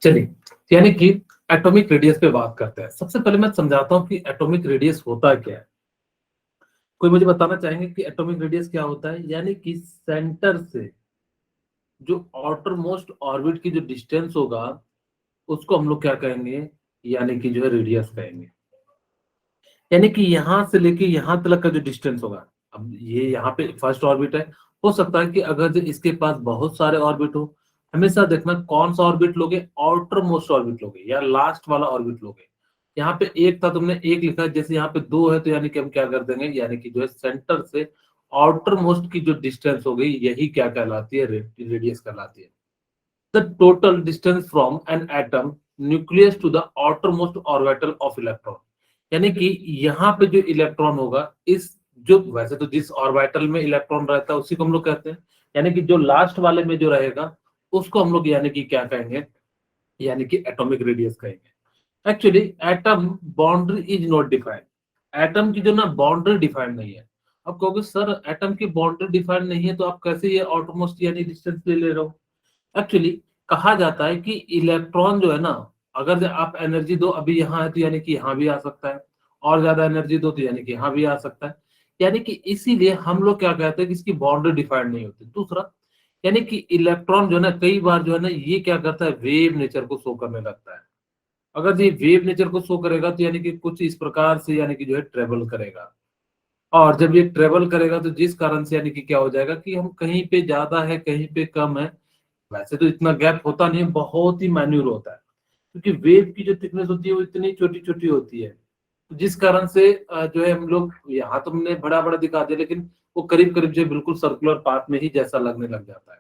चलिए, यानी कि एटॉमिक रेडियस पे बात करते हैं। सबसे पहले मैं समझाता हूँ कि एटॉमिक रेडियस होता क्या है। कोई मुझे बताना चाहेंगे कि एटॉमिक रेडियस क्या होता है? यानी कि सेंटर से जो आउटर मोस्ट ऑर्बिट की जो डिस्टेंस होगा, उसको हम लोग क्या कहेंगे? यानी कि जो है रेडियस कहेंगे। यानी कि यहाँ से लेके यहाँ तक का जो डिस्टेंस होगा, अब ये यहाँ पे फर्स्ट ऑर्बिट है। हो सकता है कि अगर जो इसके पास बहुत सारे ऑर्बिट हो, हमेशा देखना कौन सा ऑर्बिट लोगे, आउटर मोस्ट ऑर्बिट लोगे या लास्ट वाला ऑर्बिट लोगे। यहाँ पे एक था, तुमने एक लिखा है, जैसे यहाँ पे दो है, तो यानी कि हम क्या कर देंगे, यानी कि जो है सेंटर से आउटर मोस्ट की जो डिस्टेंस हो गई, यही क्या कहलाती है? रेडियस कहलाती है। The total distance from an atom nucleus to the outermost orbital of electron. यानी कि यहाँ पे जो इलेक्ट्रॉन होगा, इस जो वैसे तो जिस ऑर्बिटल में इलेक्ट्रॉन रहता है उसी को हम लोग कहते हैं, यानी कि जो लास्ट वाले में जो रहेगा उसको हम लोग यानी कि क्या कहेंगे? यानी कि एटॉमिक रेडियस कहेंगे। Actually atom boundary is not defined. Atom की जो ना बाउंड्री डिफाइंड नहीं है। अब कहोगे सर एटम की बाउंड्री डिफाइंड नहीं है तो आप कैसे ये आउटरमोस्ट यानी डिस्टेंस ले ले रहे हो? एक्चुअली कहा जाता है कि इलेक्ट्रॉन जो है ना, अगर जो आप एनर्जी दो, अभी यहाँ है तो यानी कि यहाँ भी आ सकता है, और ज्यादा एनर्जी दो तो यानी कि यहाँ भी आ सकता है। यानी कि इसीलिए हम लोग क्या कहते हैं कि इसकी बाउंड्री डिफाइंड नहीं होती। दूसरा, यानी कि इलेक्ट्रॉन जो है ना, कई बार जो है ना, ये क्या करता है, वेव नेचर को शो करने लगता है। अगर ये वेव नेचर को शो करेगा तो यानी कि कुछ इस प्रकार से यानी कि जो है ट्रेवल करेगा। और जब ये ट्रेवल करेगा तो जिस कारण से यानी कि क्या हो जाएगा कि हम कहीं पे ज्यादा है, कहीं पे कम है। वैसे तो इतना गैप होता नहीं है, बहुत ही मैन्यूर होता है, क्योंकि वेव की जो थिकनेस होती है वो इतनी छोटी छोटी होती है। तो जिस कारण से जो है हम लोग यहाँ तो हमने बड़ा बड़ा दिखा दिया, लेकिन वो करीब करीब जो है बिल्कुल सर्कुलर पाथ में ही जैसा लगने लग जाता है।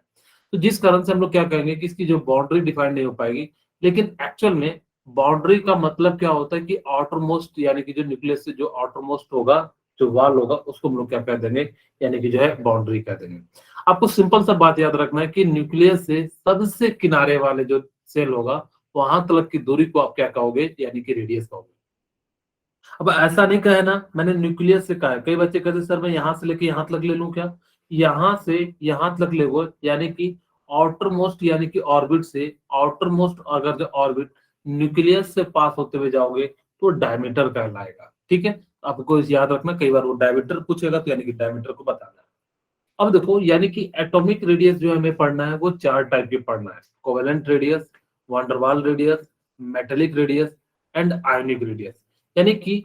तो जिस कारण से हम लोग क्या कहेंगे कि इसकी जो बाउंड्री डिफाइन नहीं हो पाएगी। लेकिन एक्चुअल में बाउंड्री का मतलब क्या होता है कि आउटर मोस्ट यानी कि जो न्यूक्लियस से जो आउटर मोस्ट होगा, जो वाल होगा, उसको हम लोग क्या कह देंगे? यानी कि जो है बाउंड्री कह देंगे। आपको सिंपल सा बात याद रखना है कि न्यूक्लियस से सबसे किनारे वाले जो सेल होगा, वहां तक की दूरी को आप क्या कहोगे? यानी कि रेडियस कहोगे। अब ऐसा नहीं कहे ना, मैंने न्यूक्लियस से कहा है। कई बच्चे कहते सर मैं यहाँ से लेके यहाँ तक ले लूं क्या? यहाँ से यहाँ तक ले वो, यानी कि आउटर मोस्ट यानी कि ऑर्बिट से आउटर मोस्ट, अगर जो ऑर्बिट न्यूक्लियस से पास होते हुए जाओगे तो डायमीटर कहलाएगा। ठीक है, आपको याद रखना, कई बार वो डायमीटर पूछेगा तो यानी कि डायमीटर को बताना। अब देखो, यानी कि एटॉमिक रेडियस जो हमें पढ़ना है वो चार टाइप की पढ़ना है: covalent radius, van der Waal radius, metallic radius and ionic radius. यानी कि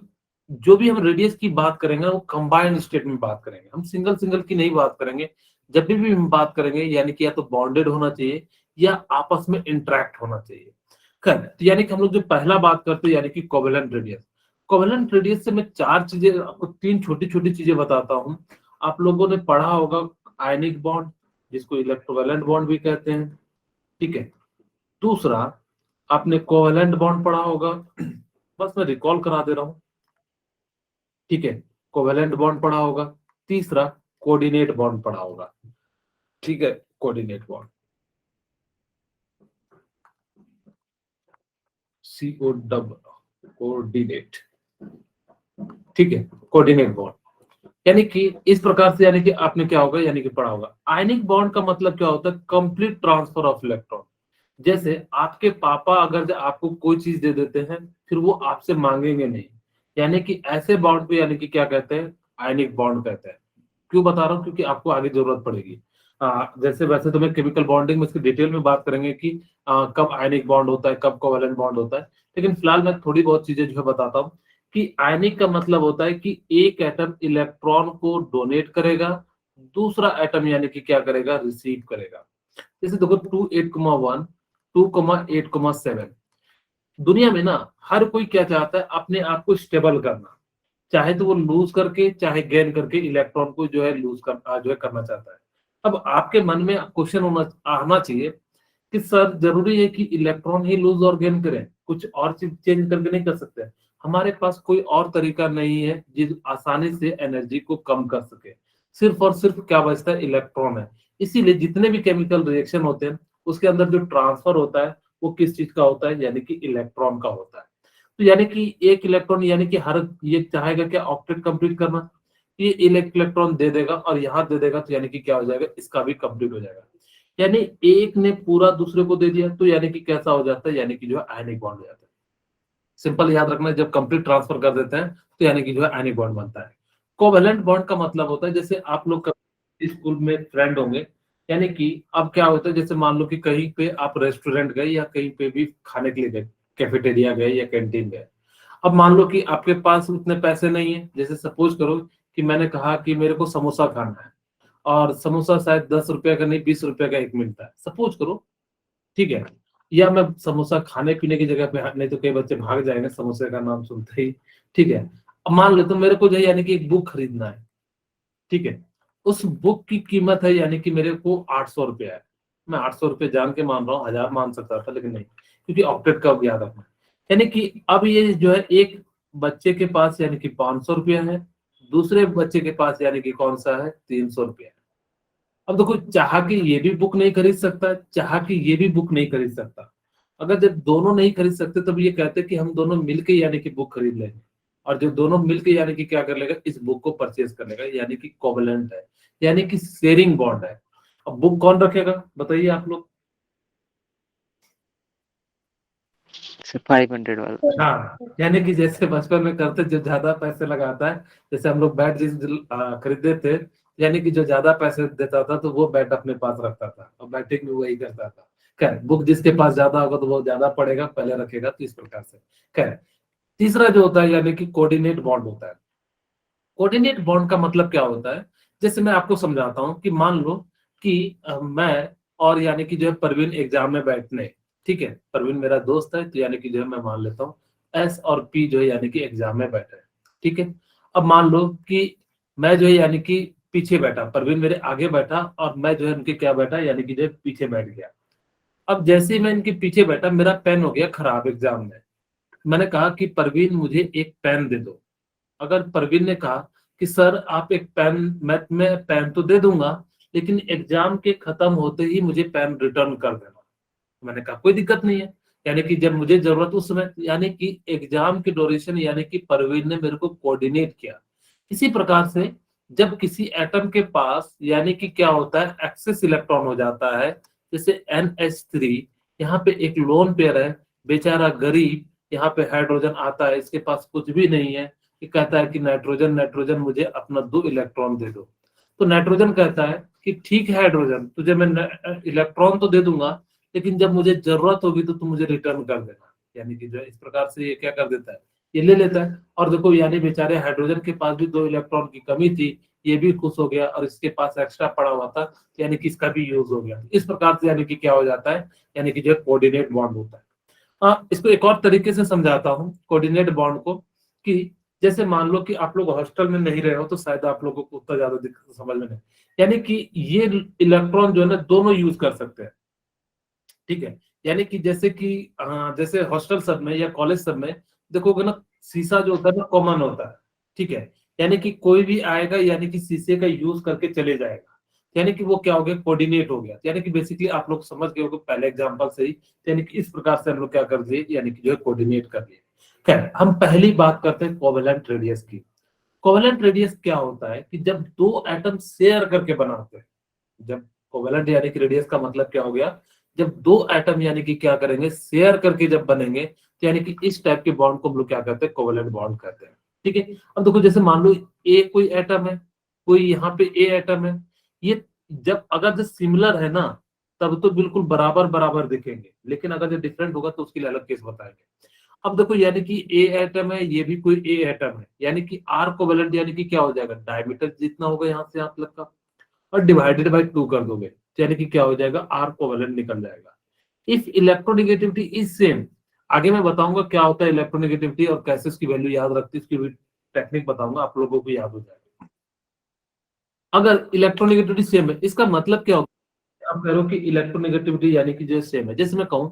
जो भी हम रेडियस की बात करेंगे वो कंबाइंड स्टेट में बात करेंगे, हम सिंगल सिंगल की नहीं बात करेंगे। जब भी हम बात करेंगे यानी कि या तो बॉन्डेड होना चाहिए या आपस में इंटरेक्ट होना चाहिए। खैर, तो यानी कि हम लोग जो पहला बात करते हैं यानी कि कोवेलेंट रेडियस। कोवेलेंट रेडियस से मैं चार चीजें आपको, तीन छोटी छोटी चीजें बताता हूँ। आप लोगों ने पढ़ा होगा आयनिक बॉन्ड, जिसको इलेक्ट्रोवैलेंट बॉन्ड भी कहते हैं। ठीक है। दूसरा, आपने कोवैलेंट बॉन्ड पढ़ा होगा। बस मैं रिकॉल करा दे रहा हूं। ठीक है, कोवैलेंट बॉन्ड पढ़ा होगा। तीसरा, कोऑर्डिनेट बॉन्ड पढ़ा होगा। ठीक है, coordinate bond, CO dub, coordinate. ठीक है, कोऑर्डिनेट बॉन्ड। यानी कि इस प्रकार से यानी कि आपने क्या होगा, यानी कि पढ़ा होगा। आयनिक बॉन्ड का मतलब क्या होता है? Complete transfer of electron. जैसे आपके पापा अगर जो आपको कोई चीज दे देते हैं, फिर वो आपसे मांगेंगे नहीं, यानी कि ऐसे बॉन्ड को यानी कि क्या कहते हैं? आयनिक बॉन्ड कहते हैं। क्यों बता रहा हूँ? क्योंकि आपको आगे जरूरत पड़ेगी। जैसे वैसे तो मैं केमिकल बॉन्डिंग में इसकी डिटेल में बात करेंगे कि कब आयनिक बॉन्ड होता है, कब कोवेलेंट बॉन्ड होता है। लेकिन फिलहाल मैं थोड़ी बहुत चीजें जो है बताता हूँ कि आयनिक का मतलब होता है कि एक एटम इलेक्ट्रॉन को डोनेट करेगा, दूसरा एटम यानी कि क्या करेगा? रिसीव करेगा। जैसे देखो 2 8 1 2 8 7। दुनिया में ना हर कोई क्या चाहता है? अपने आप को स्टेबल करना, चाहे तो वो लूज करके चाहे गेन करके इलेक्ट्रॉन को जो है लूज कर जो है करना चाहता है। अब आपके मन में क्वेश्चन होना आना चाहिए कि सर जरूरी है कि इलेक्ट्रॉन ही लूज और गेन करें, कुछ और चीज चेंज करके नहीं कर सकते? हमारे पास कोई और तरीका नहीं है जिस आसानी से एनर्जी को कम कर सके। सिर्फ और सिर्फ क्या बचता है? इलेक्ट्रॉन है। इसीलिए जितने भी केमिकल रिएक्शन होते हैं उसके अंदर जो ट्रांसफर होता है वो किस चीज का होता है? यानी कि इलेक्ट्रॉन का होता है। तो यानी कि एक इलेक्ट्रॉन यानी कि हर ये चाहेगा क्या? ऑक्टेट कंप्लीट करना। ये इलेक्ट्रॉन दे देगा और यहाँ दे देगा तो यानी कि क्या हो जाएगा? इसका भी कंप्लीट हो जाएगा। यानी एक ने पूरा दूसरे को दे दिया तो यानी कि कैसा हो जाता है, यानी कि जो है आयनिक बॉन्ड हो जाता है। सिंपल याद रखना, जब कंप्लीट ट्रांसफर कर देते हैं तो यानी कि जो है आयनिक बॉन्ड बनता है। कोवेलेंट बॉन्ड का मतलब होता है, जैसे आप लोग कभी स्कूल में फ्रेंड होंगे, यानी कि अब क्या होता है, जैसे मान लो कि कहीं पे आप रेस्टोरेंट गए या कहीं पे भी खाने के लिए गए, कैफेटेरिया गए या कैंटीन गए। अब मान लो कि आपके पास उतने पैसे नहीं है, जैसे सपोज करो कि मैंने कहा कि मेरे को समोसा खाना है, और समोसा शायद 10 रुपए का नहीं 20 रुपए का एक मिलता है, सपोज करो, ठीक है। या मैं समोसा खाने पीने की जगह पे, नहीं तो कई बच्चे भाग जाएंगे समोसे का नाम सुनते ही, ठीक है। अब मान लो तो मेरे को जो है यानी कि एक बुक खरीदना है, ठीक है। उस बुक की कीमत है यानी कि मेरे को 800 रुपया है। मैं 800 रुपये जान के मान रहा हूँ, 1000 मान सकता था लेकिन नहीं, क्योंकि ऑक्टेट का याद रखना। यानी कि अब ये जो है एक बच्चे के पास यानी कि 500 रुपया है, दूसरे बच्चे के पास यानी कि कौन सा है, 300 रुपया है। अब देखो, चाह के ये भी बुक नहीं खरीद सकता, चाह के ये भी बुक नहीं खरीद सकता। अगर जब दोनों नहीं खरीद सकते तब ये कहते हैं कि हम दोनों मिलके यानी कि बुक खरीद लेंगे, और जो दोनों मिलके यानी कि क्या कर लेगा, इस बुक को परचेज कर लेगा, यानी कि कोवेलेंट है, यानी कि शेयरिंग बॉन्ड है। अब बुक कौन रखेगा, बताइए आप लोग। 500 वाला। हाँ, यानी कि जैसे बचपन में करते, जो ज्यादा पैसे लगाता है, जैसे हम लोग बैट जिस खरीदते थे, यानी कि जो ज्यादा पैसे देता था तो वो बैट अपने पास रखता था, और बैटिंग में वही करता था। खैर, बुक जिसके पास ज्यादा होगा तो वो ज्यादा पड़ेगा, पहले रखेगा, तो इस प्रकार से। खैर, तीसरा जो होता है यानी कि कोऑर्डिनेट बॉन्ड होता है। कोऑर्डिनेट बॉन्ड का मतलब क्या होता है, जैसे मैं आपको समझाता हूँ कि मान लो कि मैं और यानी कि जो है परवीन एग्जाम में बैठने, ठीक है, परवीन मेरा दोस्त है, तो यानी कि जो है मैं मान लेता हूँ एस और पी जो है यानी कि एग्जाम में बैठे हैं, ठीक है। अब मान लो कि मैं जो है यानी कि पीछे बैठा, परवीन मेरे आगे बैठा, और मैं जो है उनके क्या बैठा, यानी कि जो है पीछे बैठ गया। अब जैसे ही मैं इनके पीछे बैठा, मेरा पेन हो गया खराब एग्जाम में। मैंने कहा कि परवीन मुझे एक पेन दे दो। अगर परवीन ने कहा कि सर आप एक पेन, मैं पेन तो दे दूंगा, लेकिन एग्जाम के खत्म होते ही मुझे पेन रिटर्न कर देना। मैंने कहा कोई दिक्कत नहीं है, यानी कि जब मुझे जरूरत उस समय, यानी कि एग्जाम की ड्यूरेशन, यानी कि परवीन ने मेरे को कोऑर्डिनेट किया। इसी प्रकार से जब किसी एटम के पास यानी कि क्या होता है, एक्सेस इलेक्ट्रॉन हो जाता है, जैसे NH3, यहाँ पे एक लोन पेयर है, बेचारा गरीब, यहाँ पे हाइड्रोजन आता है, इसके पास कुछ भी नहीं है, ये कहता है कि नाइट्रोजन नाइट्रोजन मुझे अपना 2 इलेक्ट्रॉन दे दो। तो नाइट्रोजन कहता है कि ठीक है हाइड्रोजन, तुझे मैं इलेक्ट्रॉन तो दे दूंगा, लेकिन जब मुझे जरूरत होगी तो तुम मुझे रिटर्न कर देना। यानी कि जो इस प्रकार से ये क्या कर देता है, ये ले लेता है। और देखो, यानी बेचारे हाइड्रोजन के पास भी 2 इलेक्ट्रॉन की कमी थी, ये भी खुश हो गया, और इसके पास एक्स्ट्रा पड़ा हुआ था, यानी कि इसका भी यूज हो गया। इस प्रकार से यानी कि क्या हो जाता है, यानी कि जो कोऑर्डिनेट बॉन्ड होता है। हाँ, इसको एक और तरीके से समझाता हूँ कोऑर्डिनेट बॉन्ड को, कि जैसे मान लो कि आप लोग हॉस्टल में नहीं रहे हो, तो शायद आप लोगों को उतना ज्यादा समझ में नहीं, यानी कि ये इलेक्ट्रॉन जो है ना, दोनों यूज कर सकते हैं, ठीक है। यानी कि जैसे कि जैसे हॉस्टल सब में या कॉलेज सब में देखोगे ना, शीशा जो होता है ना कॉमन होता है, ठीक है। यानी कि कोई भी आएगा, यानी कि शीशे का यूज करके चले जाएगा, यानी कि वो क्या हो गया, कोऑर्डिनेट हो गया। यानी कि बेसिकली आप लोग समझ गए होंगे पहले एग्जांपल से ही, यानी कि इस प्रकार से हम लोग क्या कर दिए, यानी कि जो है कोऑर्डिनेट कर लिए। खैर, हम पहली बात करते हैं कोवेलेंट रेडियस की। कोवेलेंट रेडियस क्या होता है कि जब दो एटम शेयर करके बनाते हैं, जब कोवेलेंट यानी कि रेडियस का मतलब क्या हो गया, जब दो एटम यानी कि क्या करेंगे, शेयर करके जब बनेंगे, तो यानी कि इस टाइप के बॉन्ड को हम लोग क्या कहते हैं, कोवेलेंट बॉन्ड कहते हैं, ठीक है। अब देखो, जैसे मान लो ए कोई एटम है, कोई यहाँ पे ए एटम है, ये जब अगर जो सिमिलर है ना, तब तो बिल्कुल बराबर बराबर दिखेंगे, लेकिन अगर जो डिफरेंट होगा तो उसके लिए अलग केस बताएंगे। अब देखो, यानी कि ए एटम है, ये भी कोई ए एटम है, यानी कि आर कोवेलेंट यानी कि क्या हो जाएगा, डायमीटर जितना होगा यहाँ से यहाँ तक का, और डिवाइडेड बाय 2 कर दोगे, तो यानी कि क्या हो जाएगा, आर कोवेलेंट निकल जाएगा। इफ इलेक्ट्रोनेगेटिविटी इज सेम, आगे मैं बताऊंगा क्या होता है इलेक्ट्रोनेगेटिविटी और कैसे उसकी वैल्यू याद रखती है, उसकी भी टेक्निक बताऊंगा, आप लोगों को याद हो जाएगा। अगर इलेक्ट्रोनेगेटिविटी सेम है, इसका मतलब क्या होगा, आप कह रहे हो कि इलेक्ट्रोनेगेटिविटी यानी कि जो सेम है, जैसे मैं कहूं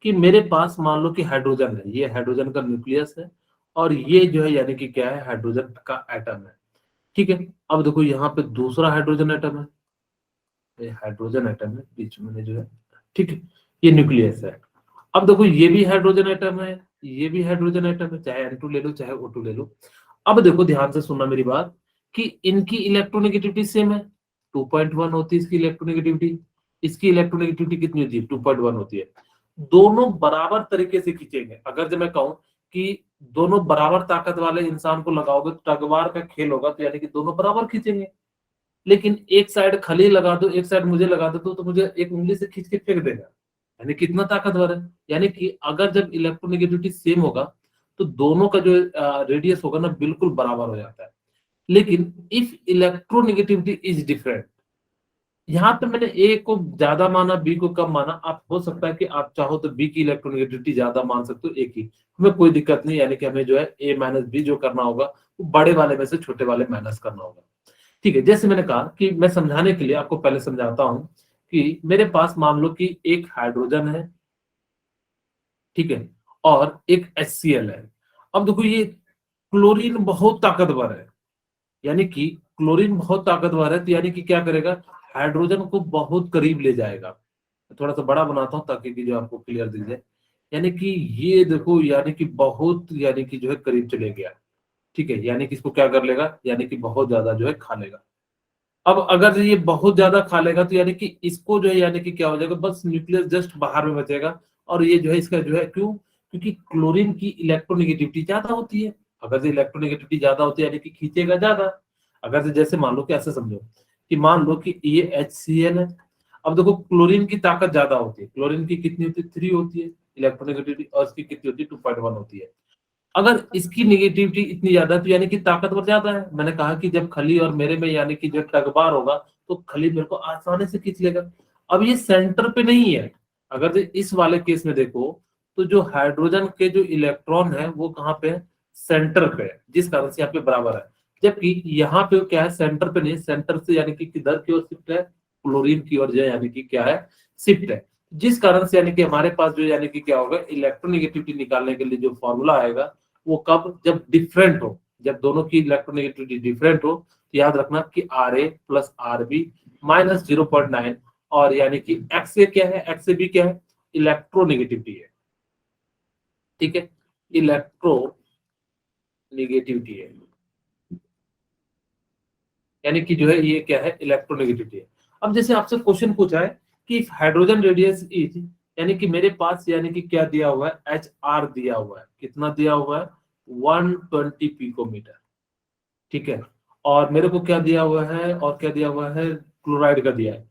कि मेरे पास मान लो कि हाइड्रोजन है, ये हाइड्रोजन का न्यूक्लियस है, और ये जो है यानी कि क्या है, हाइड्रोजन का एटम है, ठीक है। अब देखो, यहाँ पे दूसरा हाइड्रोजन एटम है, ये हाइड्रोजन एटम है बीच में जो है, ठीक है, ये न्यूक्लियस है। अब देखो, ये भी हाइड्रोजन एटम है, ये भी हाइड्रोजन एटम है, चाहे N2 ले लो चाहे O2 ले लो। अब देखो, ध्यान से सुनना मेरी बात, कि इनकी इलेक्ट्रोनेगेटिविटी सेम है, 2.1 होती है इसकी इलेक्ट्रोनेगेटिविटी, इसकी इलेक्ट्रोनेगेटिविटी कितनी होती है, 2.1 होती है। दोनों बराबर तरीके से खींचेंगे। अगर जब मैं कहूं कि दोनों बराबर ताकत वाले इंसान को लगाओगे तो टगवार का खेल होगा, तो यानी कि दोनों बराबर खींचेंगे। लेकिन एक साइड खाली लगा दो, एक साइड मुझे लगा दो, तो मुझे एक उंगली से खींच के फेंक देगा, यानी कितना ताकतवर है। यानी कि अगर जब इलेक्ट्रोनेगेटिविटी सेम होगा तो दोनों का जो रेडियस होगा ना बिल्कुल बराबर हो जाता है। लेकिन इफ इलेक्ट्रोनेगेटिविटी इज डिफरेंट, यहाँ पे मैंने ए को ज्यादा माना, बी को कम माना। आप हो सकता है कि आप चाहो तो बी की इलेक्ट्रोनेगेटिविटी ज्यादा मान सकते हो ए की, हमें कोई दिक्कत नहीं। यानी कि हमें जो है ए माइनस बी जो करना होगा वो बड़े वाले में से छोटे वाले माइनस करना होगा। ठीक है, जैसे मैंने कहा कि मैं समझाने के लिए आपको पहले समझाता हूं कि मेरे पास मान लो कि एक हाइड्रोजन है, ठीक है, और एक HCl है। अब देखो ये क्लोरीन बहुत ताकतवर है, यानी कि क्लोरीन बहुत ताकतवर है, तो यानी कि क्या करेगा, हाइड्रोजन को बहुत करीब ले जाएगा। थोड़ा सा बड़ा बनाता हूं ताकि कि जो आपको क्लियर दिख जाए। यानी कि ये देखो, यानी कि बहुत, यानी कि जो है करीब चले गया। ठीक है, यानी कि इसको क्या कर लेगा, यानी कि बहुत ज्यादा जो है खा लेगा। अब अगर ये बहुत ज्यादा खा लेगा तो यानी कि इसको जो है, यानी कि क्या हो जाएगा, बस न्यूक्लियस जस्ट बाहर में बचेगा। और ये जो है इसका जो है, क्यों, क्योंकि क्लोरीन की इलेक्ट्रोनेगेटिविटी ज्यादा होती है। अगर से इलेक्ट्रोनेगेटिविटी ज्यादा होती है यानी कि खींचेगा ज्यादा। अगर से जैसे मान लो कि ऐसे समझो कि मान लो कि ये HCl है। अब देखो क्लोरीन की ताकत ज्यादा होती है, क्लोरीन की कितनी होती है, 3 होती है इलेक्ट्रोनेगेटिविटी, और इसकी कितनी होती है, 2.1 होती है। अगर इसकी निगेटिविटी इतनी ज्यादा है तो यानी कि ताकतवर ज्यादा है। मैंने कहा कि जब खली और मेरे में यानी कि जो टगबार होगा तो खली मेरे को आसानी से खींच लेगा। अब ये सेंटर पे नहीं है। अगर इस वाले केस में देखो तो जो हाइड्रोजन के जो इलेक्ट्रॉन है वो कहाँ पे है, सेंटर पे है, जिस कारण से यहाँ पे बराबर है। जबकि यहाँ पे क्या है, सेंटर पे नहीं, सेंटर से यानी कि किधर की ओर शिफ्ट है, क्लोरीन की ओर, जो यानी कि क्या है, शिफ्ट है। जिस कारण से यानी कि हमारे पास जो यानी कि क्या होगा, इलेक्ट्रोनेगेटिविटी निकालने के लिए जो फॉर्मूला आएगा वो कब, जब डिफरेंट हो, जब दोनों की इलेक्ट्रोनेगेटिविटी डिफरेंट हो। तो याद रखना कि Ra प्लस RB माइनस 0.9, और यानी कि एक्स ए क्या है, एक्स ए बी क्या है, इलेक्ट्रोनेगेटिविटी है। ठीक है, इलेक्ट्रोनेगेटिविटी है, यानी कि जो है ये क्या है, इलेक्ट्रोनेगेटिविटी है। अब जैसे आपसे क्वेश्चन पूछा है कि हाइड्रोजन रेडियस इज, यानी कि मेरे पास यानी कि क्या दिया हुआ है, HR दिया हुआ है, कितना दिया हुआ है, 120 पिकोमीटर। ठीक है, और मेरे को क्या दिया हुआ है, और क्या दिया हुआ है, क्लोराइड का दिया है,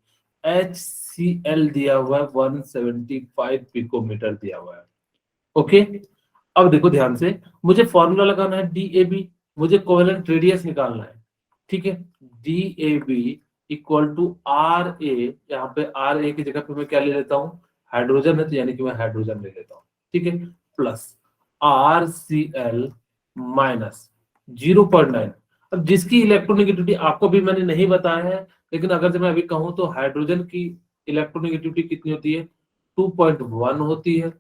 HCl दिया हुआ है, 175 पिकोमीटर दिया हुआ है। ओके, अब देखो ध्यान से, मुझे फॉर्मूला लगाना है DAB, मुझे कोवेलेंट रेडियस निकालना है। ठीक है, DAB इक्वल टू RA, यहाँ पे RA की जगह पे मैं क्या ले लेता हूँ, हाइड्रोजन है तो यानी कि मैं हाइड्रोजन ले लेता हूँ। ठीक है, प्लस RCl माइनस 0.9। अब जिसकी इलेक्ट्रोनेगेटिविटी आपको भी मैंने नहीं बताया है, लेकिन अगर जब मैं अभी कहूँ तो हाइड्रोजन की इलेक्ट्रोनेगेटिविटी कितनी होती है, 2.1 होती है,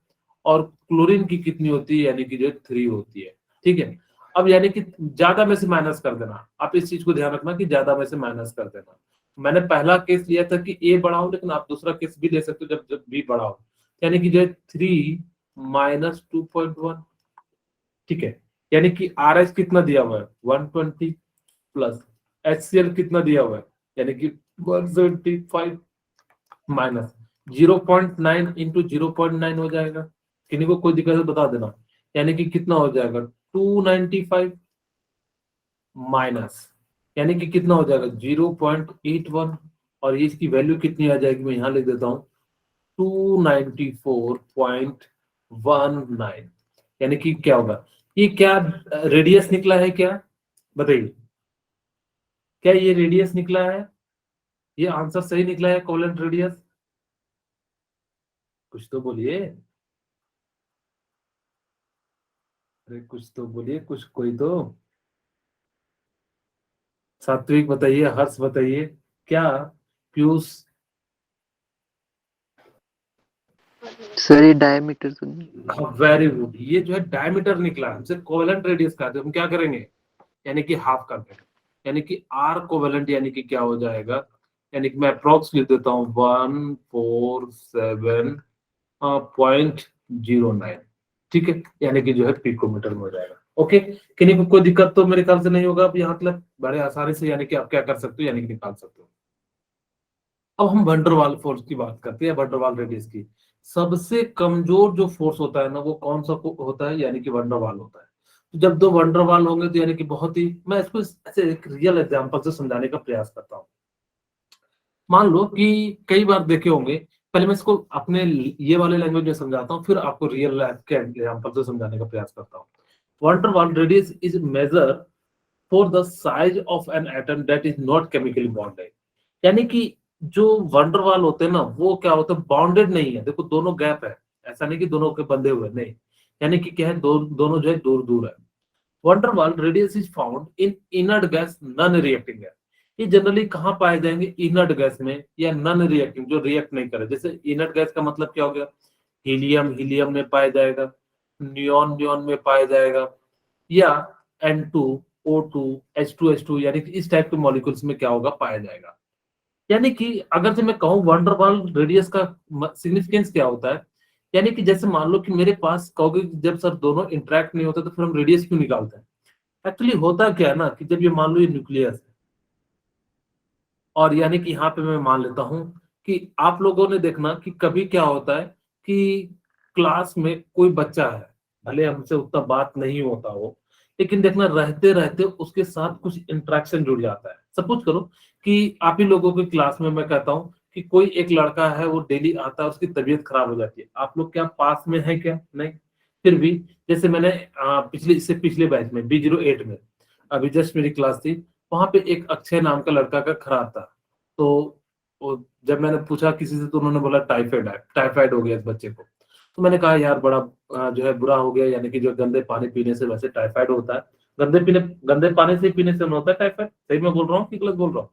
और क्लोरीन की कितनी होती है, यानी कि जो 3 होती है। ठीक है, अब यानी कि ज्यादा में से माइनस कर देना, आप इस चीज को ध्यान रखना कि ज्यादा में से माइनस कर देना। मैंने पहला केस लिया था कि ए बड़ा हो, लेकिन आप दूसरा केस भी ले सकते हो जब जब बी बड़ा हो, यानी कि जो है 3 माइनस 2.1। ठीक है, यानी कि RS कितना दिया हुआ है, 120, प्लस HCl कितना दिया हुआ है, यानी कि 175, माइनस 0.9 इंटू 0.9 हो जाएगा। किन्हीं को कोई दिक्कत है बता देना, यानी कि कितना हो जाएगा, 295, माइनस यानी कि कितना हो जाएगा, 0.81, और ये इसकी वैल्यू कितनी आ जाएगी, मैं यहां लिख देता हूँ, 294.19। यानी कि क्या होगा, ये क्या रेडियस निकला है क्या, बताइए, क्या ये रेडियस निकला है, ये आंसर सही निकला है, कोवेलेंट रेडियस, कुछ तो बोलिए, अरे कुछ तो बोलिए, कुछ कोई तो, सात्विक बताइए, हर्ष बताइए, क्या, पीयूष, सर ये डायमीटर तो नहीं। वेरी गुड, ये जो है डायमीटर निकला, हमसे कोवेलेंट रेडियस का, तो हम क्या करेंगे, यानी कि हाफ कर देंगे, यानी कि R कोवेलेंट यानी कि क्या हो जाएगा, यानी कि मैं अप्रोक्स लिख देता हूँ 147.09। ठीक है, यानी कि जो है पिकोमीटर में हो जाएगा। ओके, किन्हीं को कोई दिक्कत तो मेरे ख्याल से नहीं होगा। अब यहाँ तक बड़े आसानी से यानी कि आप क्या कर सकते हो, यानी कि निकाल सकते हो। अब हम वंडरवाल फोर्स की बात करते हैं, वंडरवाल रेडियस की। सबसे कमजोर जो फोर्स होता है ना, वो कौन सा होता है, यानी कि वंडरवाल होता है। तो जब दो वंडरवाल होंगे तो यानी कि बहुत ही, मैं इसको ऐसे एक रियल एग्जांपल से समझाने का प्रयास करता हूँ। मान लो कि कई बार देखे होंगे, पहले मैं इसको अपने ये वाले लैंग्वेज में समझाता हूँ, फिर आपको रियल लाइफ के एग्जांपल से समझाने का प्रयास करता हूँ। Van der Waals radius is major for the size of an atom that is not chemically bonded. यानी कि जो वंडरवाल होते हैं ना, वो क्या होते हैं, बॉन्डेड नहीं है। देखो दोनों गैप है, ऐसा नहीं कि दोनों के बंधे हुए, नहीं। यानी कि क्या है, दोनों जो है दूर दूर है। Van der Waals radius is found in inert gas non reacting gas. ये जनरली कहाँ पाए जाएंगे, इनर्ट गैस में, या नॉन रिएक्टिंग जो रिएक्ट नहीं करे। जैसे इनर्ट गैस का मतलब क्या हो गया, हीलियम हीलियम में पाया जाएगा, नियॉन नियॉन में पाया जाएगा, या N2 O2 H2 यानी कि इस टाइप के मॉलिक्यूल्स में क्या होगा, पाया जाएगा। यानी कि अगर से मैं कहूँ वंडरवाल रेडियस का सिग्निफिकेंस क्या होता है, यानी कि जैसे मान लो कि मेरे पास कहोगे कि जब सर दोनों इंटरेक्ट नहीं होते तो फिर हम रेडियस क्यों निकालते हैं। एक्चुअली होता क्या है ना, कि जब ये मान लो ये न्यूक्लियस है, और यानी कि यहाँ पे मैं मान लेता हूँ कि आप लोगों ने देखना कि कभी क्या होता है कि क्लास में कोई बच्चा है, भले हमसे उतना बात नहीं होता हो, लेकिन देखना रहते रहते उसके साथ कुछ इंटरेक्शन जुड़ जाता है। सपोज करो कि आप ही लोगों की क्लास में मैं कहता हूँ कि कोई एक लड़का है, वो डेली आता है, उसकी तबीयत खराब हो जाती है। आप लोग क्या पास में है क्या, नहीं। फिर भी जैसे मैंने इससे पिछले बैच में B08 में, अभी जस्ट मेरी क्लास थी, वहां पे एक अक्षय नाम का लड़का का खराब था। तो जब मैंने पूछा किसी से तो उन्होंने बोला टाइफाइड है, टाइफाइड हो गया इस बच्चे को। तो मैंने कहा यार बड़ा जो है बुरा हो गया, यानी कि जो गंदे पानी पीने से वैसे टाइफाइड होता है। गंदे पानी से पीने से होता है टाइफाइड, सही मैं बोल रहा हूँ कि गलत बोल रहा हूँ।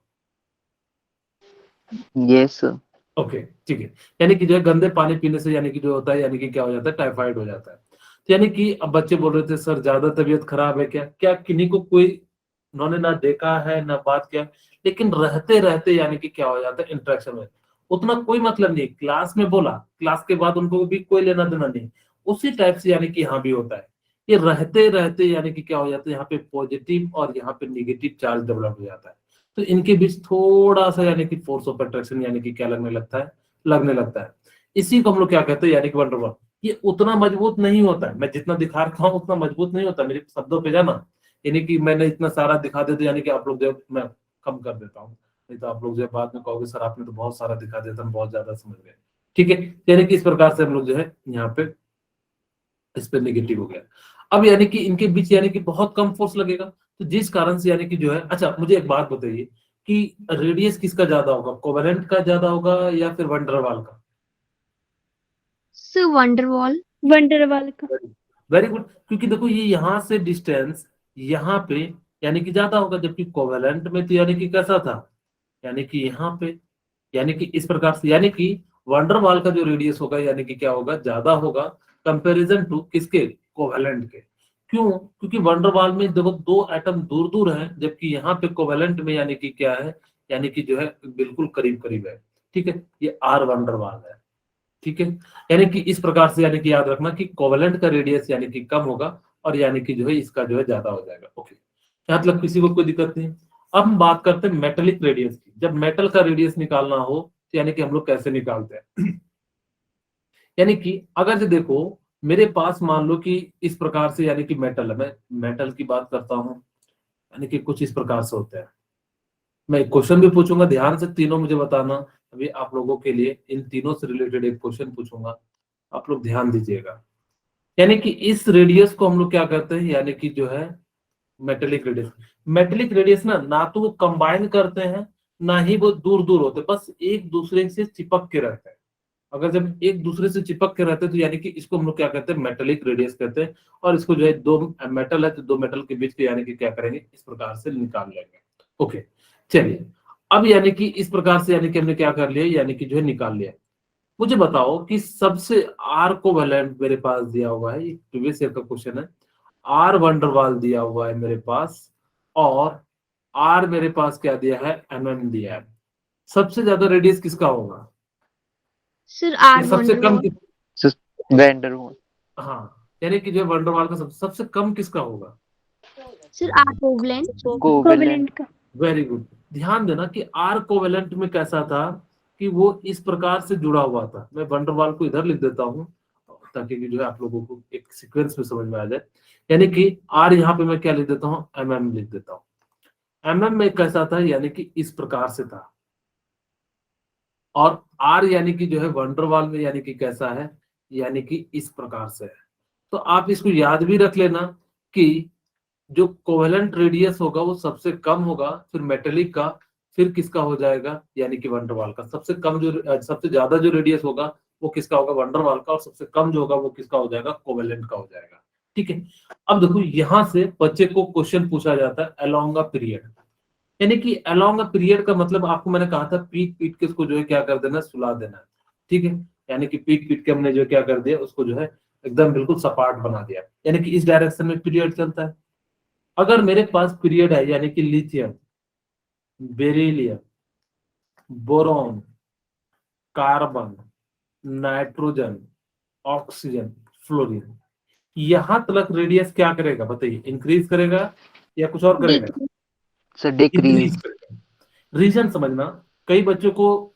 Yes sir. ओके ठीक है। यानी कि जो है गंदे पानी पीने से यानी कि जो होता है, यानी कि क्या हो जाता है, टाइफाइड हो जाता है। तो यानी कि अब बच्चे बोल रहे थे सर ज्यादा तबीयत खराब है क्या, क्या किन्हीं को कोई उन्होंने ना देखा है ना बात किया, लेकिन रहते रहते यानी कि क्या हो जाता है, इंटरेक्शन में उतना कोई मतलब नहीं। क्लास में बोला, क्लास के बाद उनको भी कोई लेना देना नहीं, उसी टाइप से यानी कि यहाँ भी होता है। ये रहते रहते यानी कि क्या हो जाता है, यहाँ पे पॉजिटिव और यहाँ पे निगेटिव चार्ज डेवलप हो जाता है। तो इनके बीच थोड़ा सा यानी कि फोर्स ऑफ अट्रैक्शन यानी कि क्या लगने लगता है। इसी को हम लोग क्या कहते हैं, यानी कि वंडरवॉल। ये उतना मजबूत नहीं होता है, मैं जितना दिखा रखा हूँ उतना मजबूत नहीं होता, मेरे शब्दों पे जाना। यानी कि मैंने इतना सारा दिखा देता, यानी कि आप लोग जो मैं कम कर देता हूँ, नहीं तो आप लोग जो है बाद में कहोगे सर आपने तो बहुत सारा दिखा दिया था, हम बहुत ज्यादा समझ गए। ठीक है, यानी कि इस प्रकार से हम लोग जो है यहाँ पे इस पे नेगेटिव हो गया। अब यानी कि इनके बीच यानी कि बहुत कम फोर्स लगेगा, तो जिस कारण से यानी कि जो है, अच्छा मुझे एक बात बताइए कि रेडियस किसका ज्यादा होगा, कोवेलेंट का ज्यादा होगा या फिर वंडरवाल का। Sir van der Waals. वंडरवॉल का। वेरी गुड, क्योंकि देखो ये यहाँ से डिस्टेंस यहाँ पे यानी कि ज्यादा होगा, जबकि कोवेलेंट में तो यानी कि कैसा था, यानी कि यहाँ पे, यानी कि इस प्रकार से, यानी कि वंडरवाल का जो रेडियस होगा यानी कि क्या होगा, ज्यादा होगा कंपैरिजन टू किसके, कोवेलेंट के। क्यों, क्योंकि वंडरवाल में देखो दो एटम दूर दूर हैं, जबकि यहाँ पे कोवेलेंट में यानी कि क्या है, यानी कि जो है बिल्कुल करीब करीब है। ठीक है, ये आर वंडरवाल है। ठीक है, यानी कि इस प्रकार से यानी कि याद रखना कि कोवेलेंट का रेडियस यानी कि कम होगा, और यानी कि जो है इसका जो है ज्यादा हो जाएगा। ओके, यहाँ तक किसी को कोई दिक्कत नहीं। अब हम बात करते हैं मेटेलिक रेडियस की। जब मेटल का रेडियस निकालना हो तो यानी कि हम लोग कैसे निकालते हैं यानी कि अगर जो देखो मेरे पास मान लो कि इस प्रकार से यानी कि मेटल है, मैं मेटल की बात करता हूँ, यानी कि कुछ इस प्रकार से होता है। मैं एक क्वेश्चन भी पूछूंगा, ध्यान से तीनों मुझे बताना। अभी आप लोगों के लिए इन तीनों से रिलेटेड एक क्वेश्चन पूछूंगा, आप लोग ध्यान दीजिएगा। यानी कि इस रेडियस को हम लोग क्या कहते हैं, यानी कि जो है मेटेलिक रेडियस। मेटेलिक रेडियस ना ना तो वो कंबाइन करते हैं, ना ही वो दूर दूर होते, बस एक दूसरे से चिपक के रहते हैं। अगर जब एक दूसरे से चिपक के रहते हैं तो यानी कि इसको हम लोग क्या कहते हैं, मेटेलिक रेडियस कहते हैं। और इसको जो है दो मेटल है तो दो मेटल के बीच के यानी कि क्या करेंगे, इस प्रकार से निकाल लेंगे। ओके चलिए, अब यानी कि इस प्रकार से यानी कि हमने क्या कर लिया, यानी कि जो है निकाल लिया। मुझे बताओ कि सबसे आर कोवेलेंट मेरे पास दिया हुआ है, ये प्रीवियस ईयर का क्वेश्चन है। आर वंडरवाल दिया हुआ है मेरे पास, और आर मेरे पास क्या दिया है, दिया है। सबसे ज्यादा रेडियस किसका होगा, सर या आर सबसे कम वंडरवॉल। वैंडरवॉल। हाँ, यानी कि जो वंडरवाल का सबसे कम किसका होगा, sir are covalent. Covalent. Covalent का। Very good. ध्यान देना कि आर कोवेलेंट में कैसा था कि वो इस प्रकार से जुड़ा हुआ था। मैं वंडरवाल को इधर लिख देता हूँ ताकि कि जो है आप लोगों को एक सीक्वेंस में समझ में आ जाए। यानी कि आर यहाँ पे मैं क्या लिख देता हूँ, mm लिख देता हूँ। mm में कैसा था, यानी कि इस प्रकार से था, और आर यानी कि जो है वंडरवाल में यानी कि कैसा है, यानी कि इस प्रकार से है। तो आप इसको याद भी रख लेना कि जो कोवेलेंट रेडियस होगा वो सबसे कम होगा, फिर मेटेलिक का, फिर किसका हो जाएगा, यानी कि वंडरवाल का। सबसे कम जो सबसे ज्यादा जो रेडियस होगा वो किसका होगा, वंडरवाल का, और सबसे कम जो होगा वो किसका हो जाएगा, कोवेलेंट का हो जाएगा। ठीक है, अब देखो यहां से बच्चे को क्वेश्चन पूछा जाता है अलोंग अ पीरियड, यानी कि अलोंग अ पीरियड का मतलब आपको मैंने कहा था पीट पीट के उसको जो है क्या कर देना, सुला देना। ठीक है, यानी कि पीट पीट के हमने जो क्या कर दिया, उसको जो है एकदम बिल्कुल सपाट बना दिया, यानी कि इस डायरेक्शन में पीरियड चलता है। अगर मेरे पास पीरियड है, यानी कि lithium, beryllium, boron, carbon, nitrogen, oxygen, fluorine, यहां तक रेडियस क्या करेगा बताइए, इंक्रीज करेगा या कुछ और करेगा, सर डिक्रीज। इंक्रीज करेगा। रीजन समझना, कई बच्चों को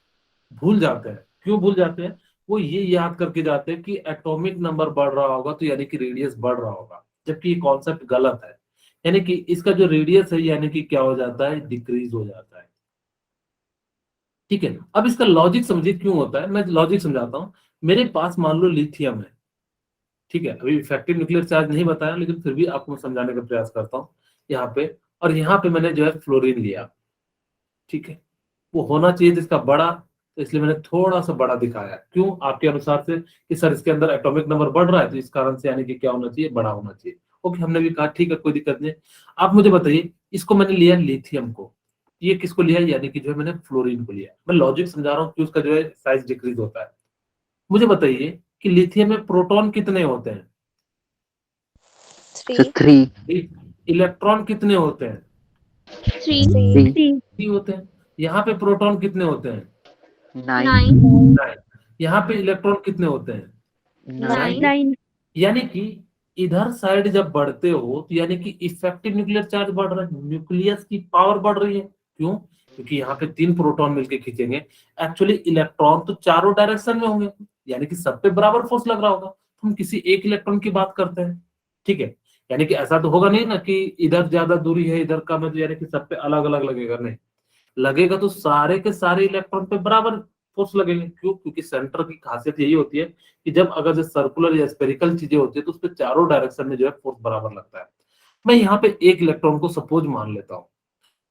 भूल जाते हैं, क्यों भूल जाते हैं, वो ये याद करके जाते हैं कि एटॉमिक नंबर बढ़ रहा होगा तो यानी कि रेडियस बढ़ रहा होगा, जबकि ये कॉन्सेप्ट गलत है। यानी कि इसका जो रेडियस है यानी कि क्या हो जाता है, डिक्रीज हो जाता है। ठीक है, अब इसका लॉजिक समझिए क्यों होता है, मैं लॉजिक समझाता हूं। मेरे पास मान लो लिथियम है, ठीक है, अभी इफेक्टिव न्यूक्लियर चार्ज नहीं बताया, लेकिन फिर भी आपको मैं समझाने का प्रयास करता हूँ यहाँ पे। और यहाँ पे मैंने जो है फ्लोरीन लिया, ठीक है, वो होना चाहिए जिसका बड़ा, तो इसलिए मैंने थोड़ा सा बड़ा दिखाया। क्यों, आपके अनुसार से कि सर इसके अंदर एटॉमिक नंबर बढ़ रहा है तो इस कारण से यानी कि क्या होना चाहिए, बड़ा होना चाहिए। ओके, हमने भी कहा ठीक है, कोई दिक्कत नहीं। आप मुझे बताइए, इसको मैंने लिया लिथियम को, ये किसको लिया, यानी कि जो है मैंने फ्लोरीन को लिया। मैं लॉजिक समझा रहा हूँ कि उसका जो है साइज डिक्रीज होता है। मुझे बताइए कि लिथियम में प्रोटॉन कितने होते हैं, सर 3 इलेक्ट्रॉन कितने होते हैं, 3 3 होते हैं। यहाँ पे प्रोटॉन कितने होते हैं, 9 9। यहाँ पे इलेक्ट्रॉन कितने होते हैं, 9 9 यानी कि इधर साइड जब बढ़ते हो तो यानी कि इफेक्टिव न्यूक्लियर चार्ज बढ़ रहा है, न्यूक्लियस की पावर बढ़ रही है। क्यों, क्योंकि यहाँ पे 3 प्रोटॉन मिलके खींचेंगे, एक्चुअली इलेक्ट्रॉन तो चारों डायरेक्शन में होंगे, यानी कि सब पे बराबर फोर्स लग रहा होगा, तो हम किसी एक इलेक्ट्रॉन की बात करते हैं। ठीक है, यानी कि ऐसा तो होगा नहीं ना कि इधर ज्यादा दूरी है इधर का, मतलब यानी कि सब पे अलग अलग लगेगा, नहीं, लगेगा तो सारे के सारे इलेक्ट्रॉन पे बराबर फोर्स लगेंगे। क्यों, क्योंकि सेंटर की खासियत यही होती है कि जब अगर जो सर्कुलर या स्पेरिकल चीजें होती है तो उस पर चारों डायरेक्शन में जो है फोर्स बराबर लगता है। मैं यहाँ पे एक इलेक्ट्रॉन को सपोज मान लेता हूँ,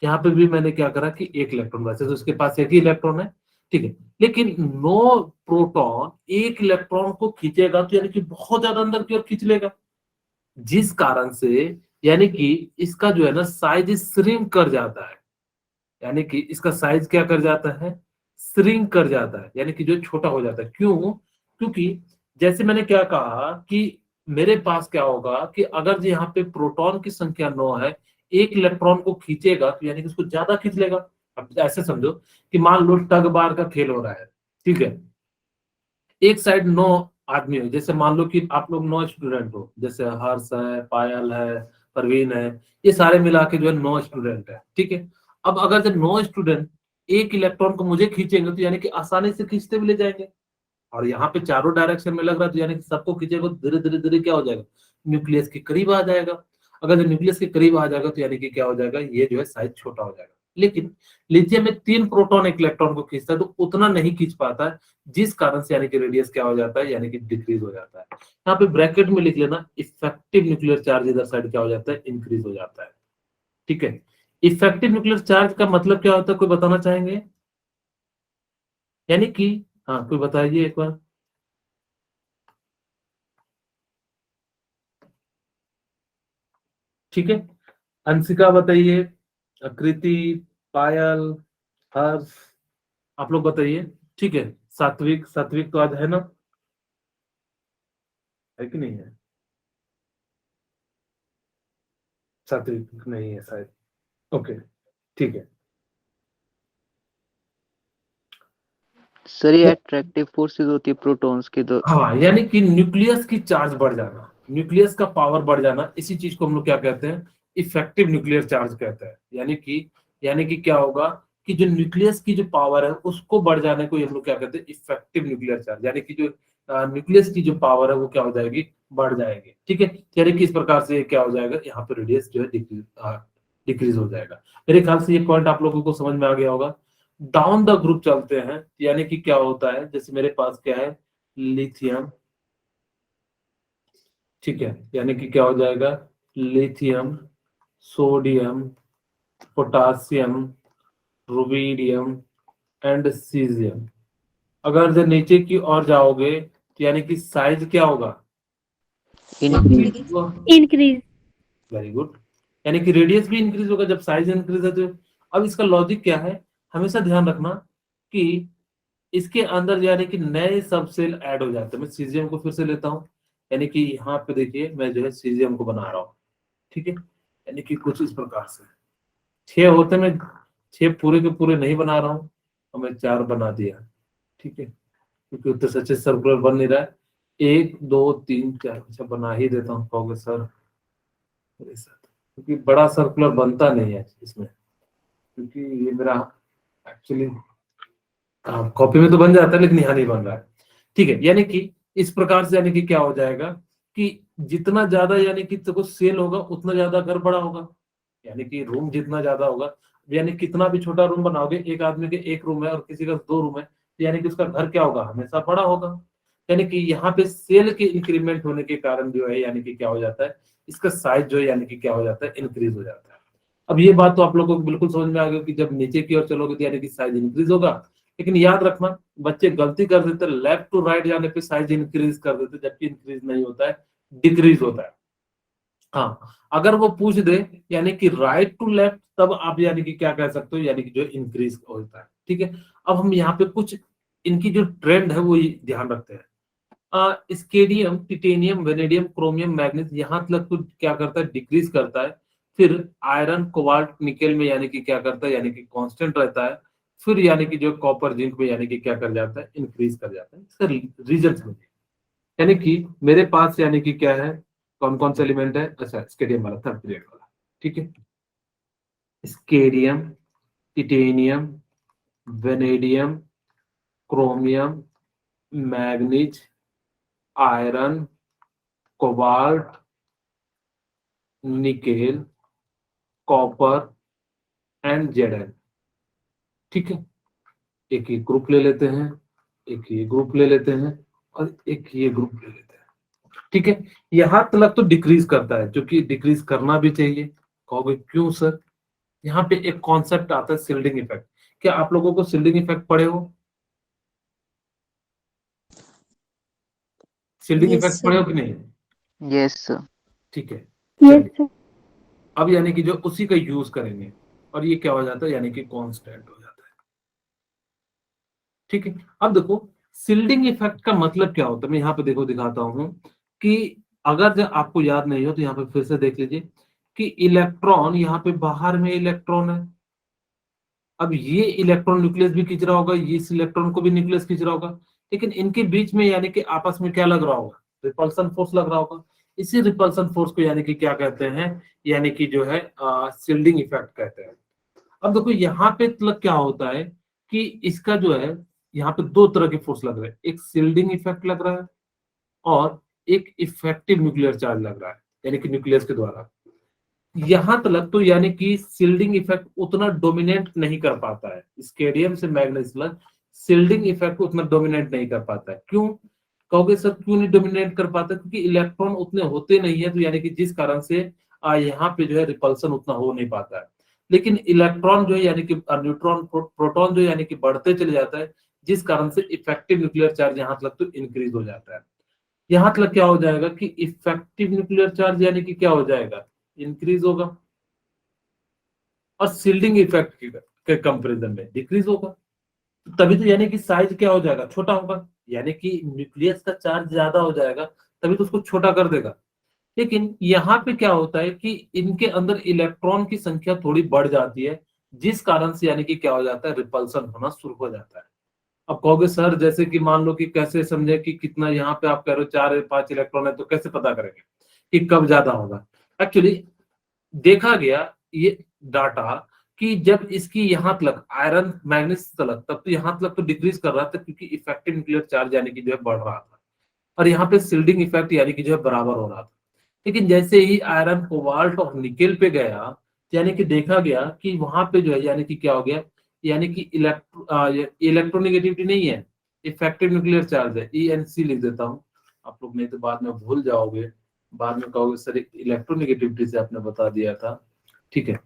यहाँ पे भी मैंने क्या करा कि एक इलेक्ट्रॉन, वैसे तो उसके पास एक ही इलेक्ट्रॉन है, ठीक है, लेकिन 9 प्रोटॉन एक इलेक्ट्रॉन को खींचेगा तो यानी कि बहुत ज्यादा अंदर की ओर खींच लेगा, जिस कारण से यानी कि इसका जो है ना साइज श्रिंक कर जाता है, यानी कि इसका साइज क्या कर जाता है, श्रिंक कर जाता है, यानी कि जो छोटा हो जाता है। क्यों, क्योंकि जैसे मैंने क्या कहा कि मेरे पास क्या होगा कि अगर जो यहाँ पे प्रोटॉन की संख्या 9 है, एक इलेक्ट्रॉन को खींचेगा तो यानी कि उसको ज्यादा खींच लेगा। अब ऐसे समझो कि मान लो टग बार का खेल हो रहा है, ठीक है, एक साइड 9 आदमी हो, जैसे मान लो कि आप लोग 9 स्टूडेंट हो, जैसे हर्ष है, पायल है, परवीन है, ये सारे मिला के जो है 9 स्टूडेंट है, ठीक है। अब अगर जब 9 स्टूडेंट एक इलेक्ट्रॉन को मुझे खींचेंगे तो यानी कि आसानी से खींचते भी ले जाएंगे, और यहाँ पे चारों डायरेक्शन में लग रहा है तो यानी कि सबको खींचेगा तो धीरे धीरे धीरे क्या हो जाएगा, न्यूक्लियस के करीब आ जाएगा। अगर जो न्यूक्लियस के करीब आ जाएगा तो यानी कि क्या हो जाएगा, ये जो है साइज छोटा हो जाएगा। लेकिन लिथियम में 3 प्रोटॉन एक इलेक्ट्रॉन को खींचता है तो उतना नहीं खींच पाता है, जिस कारण से यानी कि रेडियस क्या हो जाता है, यानी कि डिक्रीज हो जाता है। यहाँ पे ब्रैकेट में लिख लेना, इफेक्टिव न्यूक्लियर चार्ज इधर साइड क्या हो जाता है, इंक्रीज हो जाता है। ठीक है, इफेक्टिव न्यूक्लियर चार्ज का मतलब क्या होता है, कोई बताना चाहेंगे, यानी कि हाँ कोई बताइए एक बार। ठीक है, अंशिका बताइए, कृति, पायल, हर्ष, आप लोग बताइए। ठीक है, सात्विक, सात्विक तो आज है ना, है कि नहीं है, सात्विक नहीं है शायद, ओके, ठीक है। सर ये अट्रैक्टिव फोर्सेस होती है प्रोटॉन्स के तो। हाँ, यानी कि न्यूक्लियस की चार्ज बढ़ जाना, न्यूक्लियस का पावर बढ़ जाना, इसी चीज को हम लोग क्या कहते हैं, इफेक्टिव न्यूक्लियर चार्ज कहते हैं। यानी कि क्या होगा कि जो न्यूक्लियस की जो पावर है उसको बढ़ जाने को हम लोग क्या कहते हैं, इफेक्टिव न्यूक्लियर चार्ज, यानी कि जो न्यूक्लियस की जो पावर है वो क्या हो जाएगी, बढ़ जाएगी। ठीक है, यानी कि इस प्रकार से क्या हो जाएगा, यहाँ पे रेडियस जो है डिक्रीज हो जाएगा। मेरे ख्याल से ये पॉइंट आप लोगों को समझ में आ गया होगा। डाउन द ग्रुप चलते हैं, यानी कि क्या होता है, जैसे मेरे पास क्या है, लिथियम। ठीक है, यानी कि क्या हो जाएगा, lithium, sodium, potassium, rubidium and caesium. अगर जब नीचे की ओर जाओगे तो यानी कि साइज क्या होगा, इंक्रीज। इंक्रीज। वेरी गुड, यानी कि रेडियस भी इंक्रीज होगा जब साइज इंक्रीज है तो। अब इसका लॉजिक क्या है, हमेशा ध्यान रखना कि इसके अंदर यानी कि नए सब सेल ऐड हो जाते हैं। मैं सीजियम को फिर से लेता हूँ, यानी कि यहाँ पे देखिए मैं जो है सीजियम को बना रहा हूँ। ठीक है, यानी कि कुछ इस प्रकार से 6 होते, मैं 6 पूरे के पूरे नहीं बना रहा हूँ और मैं 4 बना दिया। ठीक है, क्योंकि उतने से अच्छे सर्कुलर बन नहीं रहा है। 1 2 3 4, अच्छा बना ही देता हूँ, कहोगे सर क्योंकि बड़ा सर्कुलर बनता नहीं है इसमें, क्योंकि ये मेरा एक्चुअली कॉपी में तो बन जाता है लेकिन यहाँ नहीं बन रहा है। ठीक है, यानी कि इस प्रकार से यानी कि क्या हो जाएगा कि जितना ज्यादा यानी कि देखो सेल होगा उतना ज्यादा घर बड़ा होगा, यानी कि रूम जितना ज्यादा होगा, यानी कितना भी छोटा रूम बनाओगे, एक आदमी के 1 रूम है और किसी का 2 रूम है, तो यानी कि उसका घर क्या होगा, हमेशा बड़ा होगा। यानी कि यहाँ पे सेल के इंक्रीमेंट होने के कारण जो है यानी कि क्या हो जाता है, इसका साइज जो है यानी कि क्या हो जाता है, इंक्रीज हो जाता है। अब ये बात तो आप लोगों को बिल्कुल समझ में आ गई कि जब नीचे की ओर चलोगे तो यानी कि साइज इंक्रीज होगा। लेकिन याद रखना, बच्चे गलती कर देते, लेफ्ट टू राइट जाने पे साइज इंक्रीज कर देते, जबकि इंक्रीज नहीं होता है, डिक्रीज होता है। हाँ, अगर वो पूछ दे यानी कि राइट टू लेफ्ट, तब आप यानी कि क्या कह सकते हो, यानी कि जो इंक्रीज होता है। ठीक है, अब हम यहाँ पे कुछ इनकी जो ट्रेंड है वो ध्यान रखते हैं। स्केडियम, टिटेनियम, वेनेडियम, क्रोमियम, मैग्नीज यहाँ तक तो क्या करता है, डिक्रीज करता है। फिर आयरन, कोबाल्ट, निकेल में यानी कि क्या करता है, यानी कि कांस्टेंट रहता है। फिर यानी कि जो कॉपर, जिंक में यानी कि क्या कर जाता है, इंक्रीज कर जाता है। इसका रीजन समझिए, यानी कि मेरे पास यानी कि क्या है, कौन कौन से एलिमेंट है, अच्छा स्केडियम वाला, थर्ड पीरियड वाला। ठीक है, स्केडियम, titanium, vanadium, chromium, manganese, iron, cobalt, nickel, copper and Z. ठीक है, एक ये ग्रुप ले लेते हैं, एक ये ग्रुप ले लेते हैं और एक ये ग्रुप ले लेते हैं। ठीक है, यहां तक तो डिक्रीज करता है, जो कि डिक्रीज करना भी चाहिए। कहोगे क्यों सर, यहाँ पे एक कॉन्सेप्ट आता है सिल्डिंग इफेक्ट। क्या आप लोगों को सिल्डिंग इफेक्ट पढ़े हो, सिल्डिंग Yes, इफेक्ट sir. पढ़े हो कि नहीं? Yes sir. ठीक है, Yes, चलिए sir. अब यानी कि जो उसी का यूज करेंगे और ये क्या हो जाता है, यानी कि कांस्टेंट हो जाता है। ठीक है, अब देखो सिल्डिंग इफेक्ट का मतलब क्या होता है, मैं यहाँ पे देखो दिखाता हूँ कि अगर जब आपको याद नहीं हो तो यहाँ पे फिर से देख लीजिए कि इलेक्ट्रॉन, यहाँ पे बाहर में इलेक्ट्रॉन है। अब ये इलेक्ट्रॉन न्यूक्लियस भी खींच रहा होगा, ये इस इलेक्ट्रॉन को भी न्यूक्लियस खींच रहा होगा, लेकिन इनके बीच में यानी कि आपस में क्या लग रहा होगा, रिपल्सन फोर्स लग रहा होगा। इसी रिपल्सन फोर्स को यानी कि क्या कहते हैं, यानी कि जो है शिल्डिंग इफेक्ट कहते हैं। अब देखो यहाँ पे मतलब क्या होता है कि इसका जो है, यहाँ पे 2 तरह के फोर्स लग रहे हैं, एक शिल्डिंग इफेक्ट लग रहा है और एक इफेक्टिव न्यूक्लियर चार्ज लग रहा है, यानी कि न्यूक्लियस के द्वारा। यहां तक तो यानी कि शिल्डिंग इफेक्ट उतना डोमिनेट नहीं कर पाता है, स्केडियम से मैग्नीज शिल्डिंग इफेक्ट उतना डोमिनेट नहीं कर पाता है। क्यों कहोगे सर, क्यों नहीं डोमिनेट कर पाता, क्योंकि इलेक्ट्रॉन उतने होते नहीं है, तो यानी कि जिस कारण से यहाँ पे जो है रिपल्सन उतना हो नहीं पाता है। लेकिन इलेक्ट्रॉन जो है यानी कि न्यूट्रॉन, प्रोटॉन जो यानी कि बढ़ते चले जाता है, जिस कारण से इफेक्टिव न्यूक्लियर चार्ज यहाँ तक तो इंक्रीज हो जाता है। यहां तक क्या हो जाएगा कि इफेक्टिव न्यूक्लियर चार्ज यानी कि क्या हो जाएगा, इंक्रीज होगा, और शिल्डिंग इफेक्ट के कंपैरिजन में डिक्रीज होगा। तभी तो यानी कि साइज क्या हो जाएगा, छोटा होगा, यानी कि न्यूक्लियस का चार्ज ज्यादा हो जाएगा, तभी तो उसको छोटा कर देगा। लेकिन यहाँ पे क्या होता है कि इनके अंदर इलेक्ट्रॉन की संख्या थोड़ी बढ़ जाती है, जिस कारण से यानी कि क्या हो जाता है, रिपल्सन होना शुरू हो जाता है। अब कहोगे सर जैसे कि मान लो कि कैसे समझे कि कितना, यहाँ पे आप कह रहे हो 4 या 5 इलेक्ट्रॉन है, तो कैसे पता करेंगे कि कब ज्यादा होगा। एक्चुअली देखा गया ये डाटा कि जब इसकी यहाँ तक आयरन मैग्नीज तक, तब तो यहाँ तक तो डिक्रीज कर रहा था क्योंकि इफेक्टिव न्यूक्लियर चार्ज यानी कि जो है बढ़ रहा था, और यहाँ पे शिल्डिंग इफेक्ट यानी कि जो है बराबर हो रहा था। लेकिन जैसे ही आयरन, कोबाल्ट और निकेल पे गया, यानी कि देखा गया कि वहां पे जो है यानी कि क्या हो गया, यानी कि इलेक्ट्रोनेगेटिविटी नहीं है, इफेक्टिव न्यूक्लियर चार्ज है, ENC लिख देता हूँ, आप लोग नहीं तो बाद में भूल जाओगे, बाद में कहोगे सर इलेक्ट्रोनेगेटिविटी से आपने बता दिया था, ठीक है।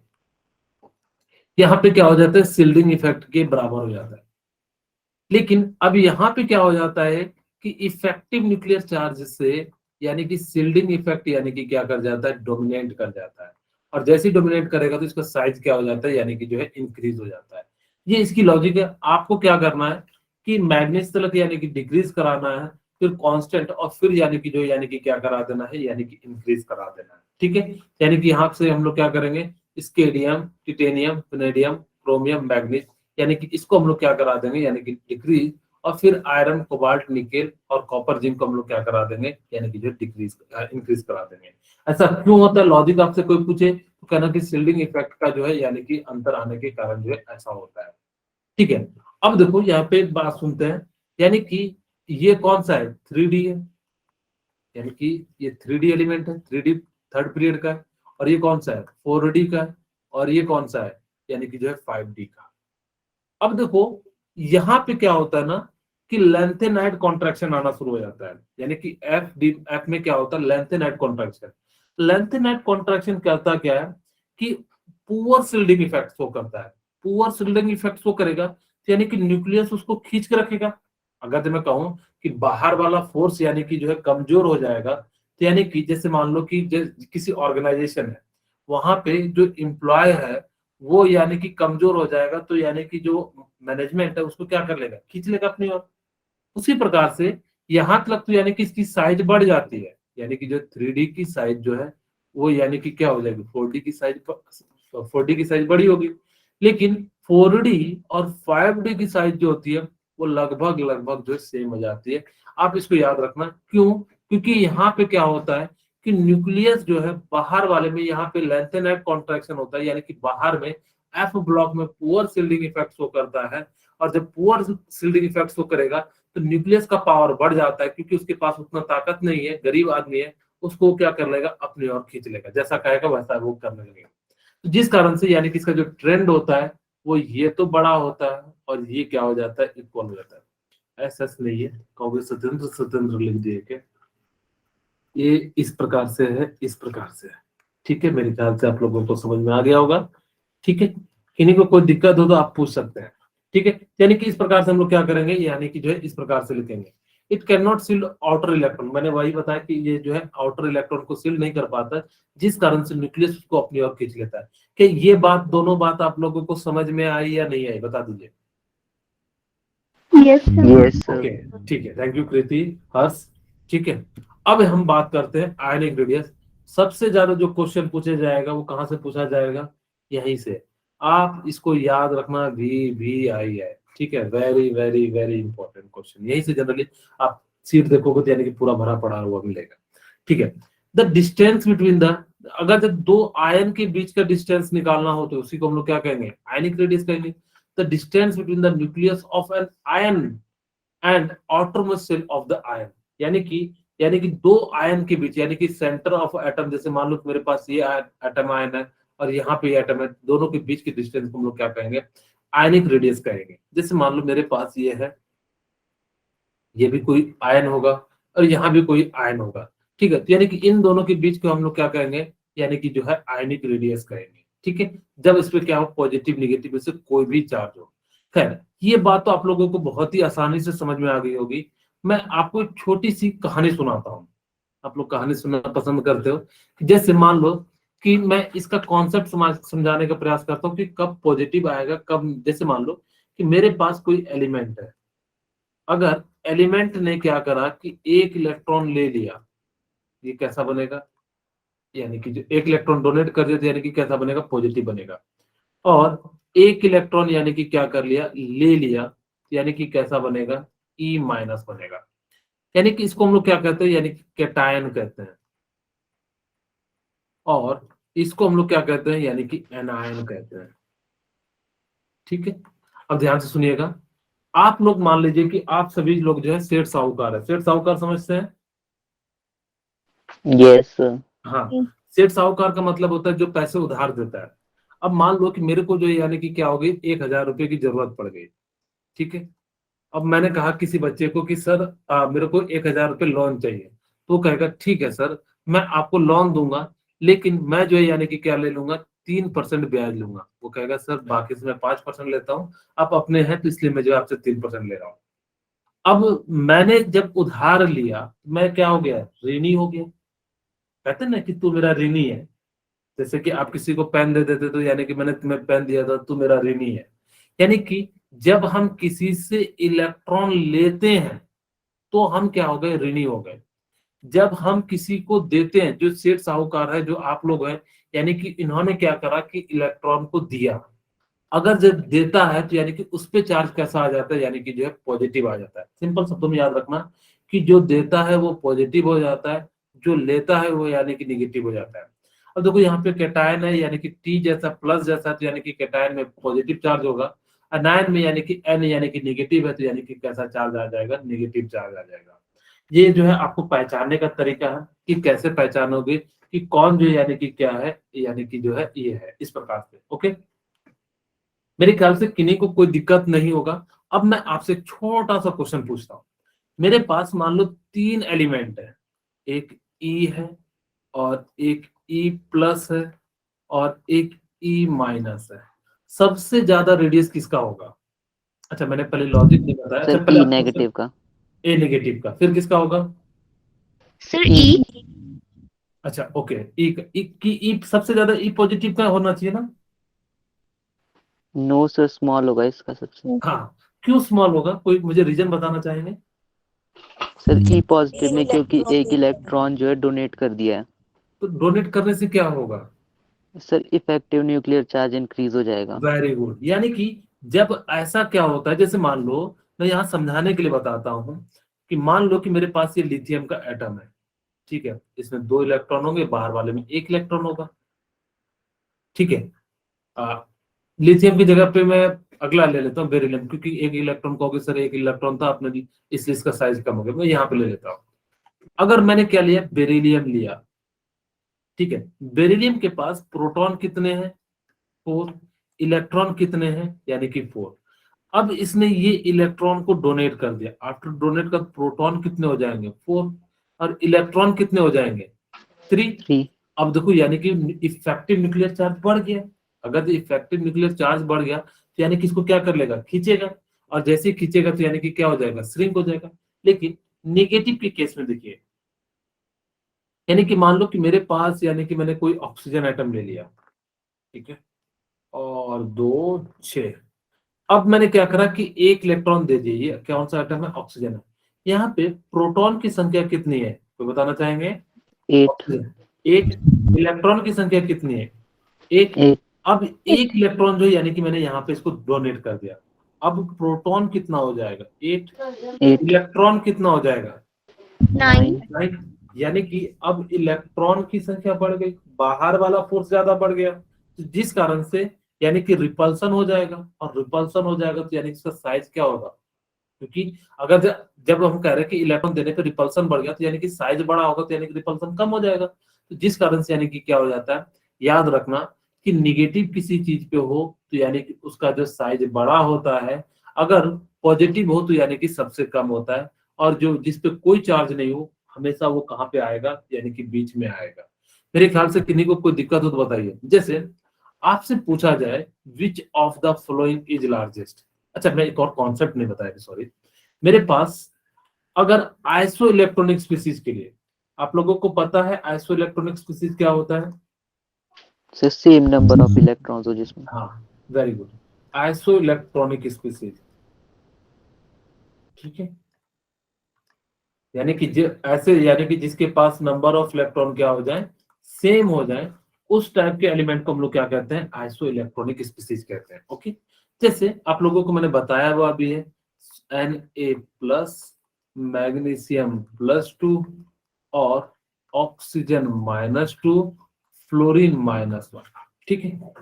यहाँ पे क्या हो जाता है, शिल्डिंग इफेक्ट के बराबर हो जाता है। लेकिन अब यहाँ पे क्या हो जाता है कि इफेक्टिव न्यूक्लियर चार्ज से यानी कि शिल्डिंग इफेक्ट यानी कि क्या कर जाता है, डोमिनेट कर जाता है, और जैसे ही डोमिनेट करेगा तो इसका साइज क्या हो जाता है, यानी कि जो है इंक्रीज हो जाता है। ये इसकी लॉजिक है। आपको क्या करना है कि मैग्नीज तक यानी कि डिक्रीज कराना है, फिर कांस्टेंट, और फिर यानी कि जो यानी कि क्या करा देना है, यानी कि इंक्रीज करा देना है, ठीक है। यानी कि यहाँ से हम लोग क्या करेंगे, स्केडियम, टिटेनियम, वेनेडियम, क्रोमियम, मैग्नीज, यानी कि इसको हम लोग क्या करा देंगे, यानी कि डिक्रीज, और फिर आयरन, कोबाल्ट, निकेल और कॉपर, जिंक को हम लोग क्या करा देंगे, यानी कि जो डिक्रीज इंक्रीज करा देंगे। ऐसा क्यों होता है, लॉजिक आपसे कोई पूछे तो कहना कि शिल्डिंग इफेक्ट का जो है यानी कि अंतर आने के कारण जो है ऐसा होता है, ठीक है। अब देखो यहाँ पे एक बात सुनते हैं, यानी कि ये कौन सा है, 3D है, यानी कि ये 3D एलिमेंट है, 3D थर्ड पीरियड का है, और ये कौन सा है, 4D का है, और ये कौन सा है, यानी कि जो है 5D का। अब देखो यहाँ पे क्या होता है ना कि लेंथेनाइड कॉन्ट्रैक्शन आना शुरू हो जाता है, यानी कि एफ में क्या होता है, लेंथेनाइड कॉन्ट्रैक्शन। लेंथेनाइड कॉन्ट्रैक्शन करता क्या है कि पुअर शिल्डिंग इफेक्ट शो करता है। पुअर शिल्डिंग इफेक्ट शो करेगा तो यानी कि न्यूक्लियस उसको खींच के रखेगा। अगर तो मैं कहूं कि बाहर वाला फोर्स यानी कि जो है कमजोर हो जाएगा, तो यानी कि जैसे मान लो कि किसी ऑर्गेनाइजेशन है, वहां पे जो एम्प्लॉय है वो यानी कि कमजोर हो जाएगा, तो यानी कि जो मैनेजमेंट है उसको क्या कर लेगा, खींच लेगा अपनी ओर। उसी प्रकार से यहाँ तक तो यानी कि इसकी साइज बढ़ जाती है, यानी कि जो 3D की साइज जो है वो यानी कि क्या हो जाएगी, 4D की साइज बड़ी होगी। लेकिन 4D और 5D की साइज जो होती है वो लगभग लगभग जो है सेम हो जाती है। आप इसको याद रखना, क्यों, क्योंकि यहाँ पे क्या होता है कि न्यूक्लियस जो है बाहर वाले में यहाँ पे लेंथेनाइड कॉन्ट्रैक्शन होता है, यानी कि बाहर में एफ ब्लॉक में पुअर शिल्डिंग इफेक्ट शो करता है, और जब पुअर शिल्डिंग इफेक्ट शो करेगा तो न्यूक्लियस का पावर बढ़ जाता है, क्योंकि उसके पास उतना ताकत नहीं है, गरीब आदमी है, उसको क्या कर लेगा, अपनी ओर खींच लेगा, जैसा कहेगा वैसा वो करने लगेगा। तो जिस कारण से यानी कि इसका जो ट्रेंड होता है वो ये तो बड़ा होता है और ये क्या हो जाता है, इक्वल हो जाता है। ऐसा नहीं है, कहोगे स्वतंत्र स्वतंत्र लिख दिए क्या, ये इस प्रकार से है, इस प्रकार से है, ठीक है। मेरे ख्याल से आप लोगों को समझ में आ गया होगा, ठीक है। किन्हीं को कोई दिक्कत हो तो आप पूछ सकते हैं, ठीक है। यानी कि इस प्रकार से हम लोग क्या करेंगे, यानी कि जो है इस प्रकार से लिखेंगे, it can not sealed outer electron. मैंने वही बताया कि ये जो है आउटर इलेक्ट्रॉन को सील नहीं कर पाता, जिस कारण से न्यूक्लियस उसको अपनी ओर खींच लेता है। कि ये बात, दोनों बात आप लोगों को समझ में आई या नहीं आई, बता दीजिए। Yes sir. Yes sir. Okay, ठीक है, थैंक यू कृति, हर्ष, ठीक है। अब हम बात करते हैं आयनिक रेडियस। सबसे ज्यादा जो क्वेश्चन पूछा जाएगा वो कहाँ से पूछा जाएगा, यहीं से। आप इसको याद रखना, VVI है, ठीक है, very very very important question, यहीं से जनरली आप सीट देखोगे तो यानी कि पूरा भरा पड़ा हुआ मिलेगा, ठीक है। द डिस्टेंस बिटवीन द, अगर जब दो आयन के बीच का डिस्टेंस निकालना हो तो उसी को हम लोग क्या कहेंगे, आयनिक रेडियस कहेंगे। The distance between the nucleus of an ion and outermost shell of the ion, यानी कि दो आयन के बीच, यानी कि सेंटर ऑफ एटम, जैसे मान लो मेरे पास ये एटम आयन है और यहाँ पे एटम है, दोनों के बीच के डिस्टेंस को हम लोग क्या कहेंगे, आयनिक रेडियस कहेंगे। जैसे मान लो मेरे पास ये है, ये भी कोई आयन होगा और यहाँ भी कोई आयन होगा, ठीक है। तो यानी कि इन दोनों के बीच को हम लोग क्या कहेंगे, यानी कि जो है आयनिक रेडियस कहेंगे, ठीक है। जब इस पे क्या हो, पॉजिटिव निगेटिव में से कोई भी चार्ज हो। खैर, ये बात तो आप लोगों को बहुत ही आसानी से समझ में आ गई होगी। मैं आपको एक छोटी सी कहानी सुनाता हूँ। आप लोग कहानी सुनना पसंद करते हो, जैसे मान लो कि मैं इसका कॉन्सेप्ट समझाने का प्रयास करता हूँ कि कब पॉजिटिव आएगा, कब, जैसे मान लो कि मेरे पास कोई एलिमेंट है, अगर एलिमेंट ने क्या करा कि एक इलेक्ट्रॉन ले लिया, ये कैसा बनेगा, यानी कि जो एक इलेक्ट्रॉन डोनेट कर दिया यानी कि कैसा बनेगा, पॉजिटिव बनेगा। और एक इलेक्ट्रॉन यानी कि क्या कर लिया, ले लिया, यानी कि कैसा बनेगा, E माइनस बनेगा। यानी कि इसको हम लोग क्या कहते हैं, यानी कि कैटायन कहते हैं। और इसको हम लोग क्या कहते हैं, यानी कि एनायन कहते हैं। ठीक है, अब ध्यान से सुनिएगा। आप लोग मान लीजिए कि आप सभी लोग जो है सेठ साहूकार है। सेठ साहूकार समझते हैं? Yes sir. हाँ, सेठ साहूकार का मतलब होता है जो पैसे उधार देता है। अब मान लो कि मेरे को जो है यानी कि क्या हो गई, 1,000 रुपए की जरूरत पड़ गई। ठीक है, अब मैंने कहा किसी बच्चे को कि सर मेरे को 1,000 रुपए लोन चाहिए। तो वो कहेगा ठीक है सर, मैं आपको लोन दूंगा, लेकिन मैं जो है यानी कि क्या ले लूंगा, 3% ब्याज लूंगा। वो कहेगा सर बाकी से मैं 5% लेता हूँ, आप अपने हैं तो इसलिए मैं जो है आपसे 3% ले रहा हूँ। अब मैंने जब उधार लिया, मैं क्या हो गया, ऋणी हो गया। कहते हैं ना कि तू मेरा ऋणी है। जैसे कि आप किसी को पेन दे देते तो यानी कि मैंने तुम्हें पेन दिया था, तू मेरा ऋणी है। यानी कि जब हम किसी से इलेक्ट्रॉन लेते हैं तो हम क्या हो गए, ऋणी हो गए। जब हम किसी को देते हैं, जो सेठ साहूकार है, जो आप लोग हैं, यानी कि इन्होंने क्या करा कि इलेक्ट्रॉन को दिया। अगर जब देता है तो यानी कि उस पे चार्ज कैसा आ जाता है, यानी कि जो है पॉजिटिव आ जाता है। सिंपल शब्दों में याद रखना कि जो देता है वो पॉजिटिव हो जाता है, जो लेता है वो यानी कि निगेटिव हो जाता है। अब देखो यहाँ पे कैटायन है, यानी कि टी जैसा प्लस जैसा, तो यानी कि कैटायन में पॉजिटिव चार्ज होगा। अनायन में यानी कि एन यानी कि निगेटिव है, तो यानी कि कैसा चार्ज आ जाएगा, निगेटिव चार्ज आ जाएगा। ये जो है आपको पहचानने का तरीका है कि कैसे पहचानोगे कि कौन जो यानी कि क्या है, यानी कि जो है ये है, इस प्रकार से। ओके, मेरे ख्याल से किन्हीं को कोई दिक्कत नहीं होगा। अब मैं आपसे एक छोटा सा क्वेश्चन पूछता हूँ। मेरे पास मान लो 3 एलिमेंट है, एक ई है, और एक ई प्लस है, और एक ई माइनस है। सबसे ज्यादा रेडियस किसका होगा? अच्छा, मैंने पहले लॉजिक नहीं बताया। अच्छा, सर पहले ई आप नेगेटिव का। ए नेगेटिव का, फिर किसका होगा? सर ई। ई। अच्छा ओके, ई का, ई की ई सबसे ज्यादा ई पॉजिटिव का होना चाहिए ना? नो सर, स्मॉल होगा इसका सबसे। हाँ, क्यों स्मॉल होगा, कोई मुझे रीजन बताना चाहेंगे? सर ई पॉजिटिव में क्योंकि एक इलेक्ट्रॉन जो है डोनेट कर दिया है। तो डोनेट करने से क्या होगा? Sir effective nuclear charge increase हो जाएगा। Very good. यानी कि जब ऐसा क्या होता है, जैसे मान लो, मैं यहाँ समझाने के लिए बताता हूँ कि मान लो कि मेरे पास ये लिथियम का एटम है। ठीक है, इसमें 2 इलेक्ट्रॉन होंगे, बाहर वाले में 1 इलेक्ट्रॉन होगा। ठीक है, लिथियम की जगह पे मैं अगला ले लेता हूँ, बेरिलियम, क्योंकि 1 इलेक्ट्रॉन कहोगे सर 1 इलेक्ट्रॉन था आपने दी, इसलिए इसका साइज कम हो गया, मैं यहाँ पे ले लेता हूँ। अगर मैंने क्या लिया, बेरिलियम लिया। ठीक है, बेरिलियम के पास प्रोटॉन कितने हैं? 4। इलेक्ट्रॉन कितने हैं? यानी कि 4। अब इसने ये इलेक्ट्रॉन को डोनेट कर दिया। आफ्टर डोनेट का प्रोटॉन कितने हो जाएंगे? 4। और इलेक्ट्रॉन कितने हो जाएंगे? 3। 3। अब देखो यानी कि इफेक्टिव न्यूक्लियर चार्ज बढ़ गया। अगर इफेक्टिव न्यूक्लियर चार्ज बढ़ गया तो यानी कि इसको क्या कर लेगा, खींचेगा। और जैसे ही खींचेगा तो यानी कि क्या हो जाएगा, श्रिंक हो जाएगा। लेकिन नेगेटिव के केस में देखिए, यानी कि मान लो कि मेरे पास यानी कि मैंने कोई ऑक्सीजन एटम ले लिया। ठीक है, और 2 6। अब मैंने क्या करा कि 1 इलेक्ट्रॉन दे दिए। ये कौन सा एटम है? ऑक्सीजन है। यहाँ पे प्रोटॉन की संख्या कितनी है, कोई बताना चाहेंगे? 8। ऑक्सीजन 8। इलेक्ट्रॉन की संख्या कितनी है? 1। 8। अब 1 इलेक्ट्रॉन जो है, यानी कि मैंने यहाँ पे इसको डोनेट कर दिया। अब प्रोटॉन कितना हो जाएगा? 8। 8। इलेक्ट्रॉन कितना हो जाएगा? 9। 9। यानी कि अब इलेक्ट्रॉन की संख्या बढ़ गई, बाहर वाला फोर्स ज्यादा बढ़ गया, तो जिस कारण से यानी कि रिपल्सन हो जाएगा। और रिपल्सन हो जाएगा तो यानी कि इसका साइज क्या होगा? क्योंकि अगर जब हम कह रहे हैं कि इलेक्ट्रॉन देने पे रिपल्सन बढ़ गया, तो यानी कि साइज बड़ा होगा, तो यानी कि रिपल्सन कम हो जाएगा। तो जिस कारण से यानी कि क्या हो जाता है, याद रखना कि निगेटिव किसी चीज पे हो तो यानी कि उसका जो साइज बड़ा होता है। अगर पॉजिटिव हो तो यानी कि सबसे कम होता है। और जो जिस पे कोई चार्ज नहीं हो, हमेशा वो कहाँ पे आएगा, यानी कि बीच में आएगा। मेरे ख्याल से किन्हीं को कोई दिक्कत हो तो बताइए। जैसे आपसे पूछा जाए विच of the following is largest. अच्छा, मैं एक और कॉन्सेप्ट नहीं बताया, सॉरी। मेरे पास अगर आइसो इलेक्ट्रॉनिक स्पीसीज के लिए, आप लोगों को पता है आइसो इलेक्ट्रॉनिक स्पीसीज क्या होता है? Sir same number of electrons हो जिसमें। हाँ, very good. Iso electronic species. ठीक है, यानी कि ऐसे, यानी कि जिसके पास नंबर ऑफ इलेक्ट्रॉन क्या हो जाए, सेम हो जाए, उस टाइप के एलिमेंट को हम लोग क्या कहते हैं, आइसो इलेक्ट्रॉनिक स्पीसीज कहते हैं। ओके, जैसे आप लोगों को मैंने बताया हुआ भी है, Na प्लस, मैग्नीशियम +2, और ऑक्सीजन -2, फ्लोरीन -1। ठीक है,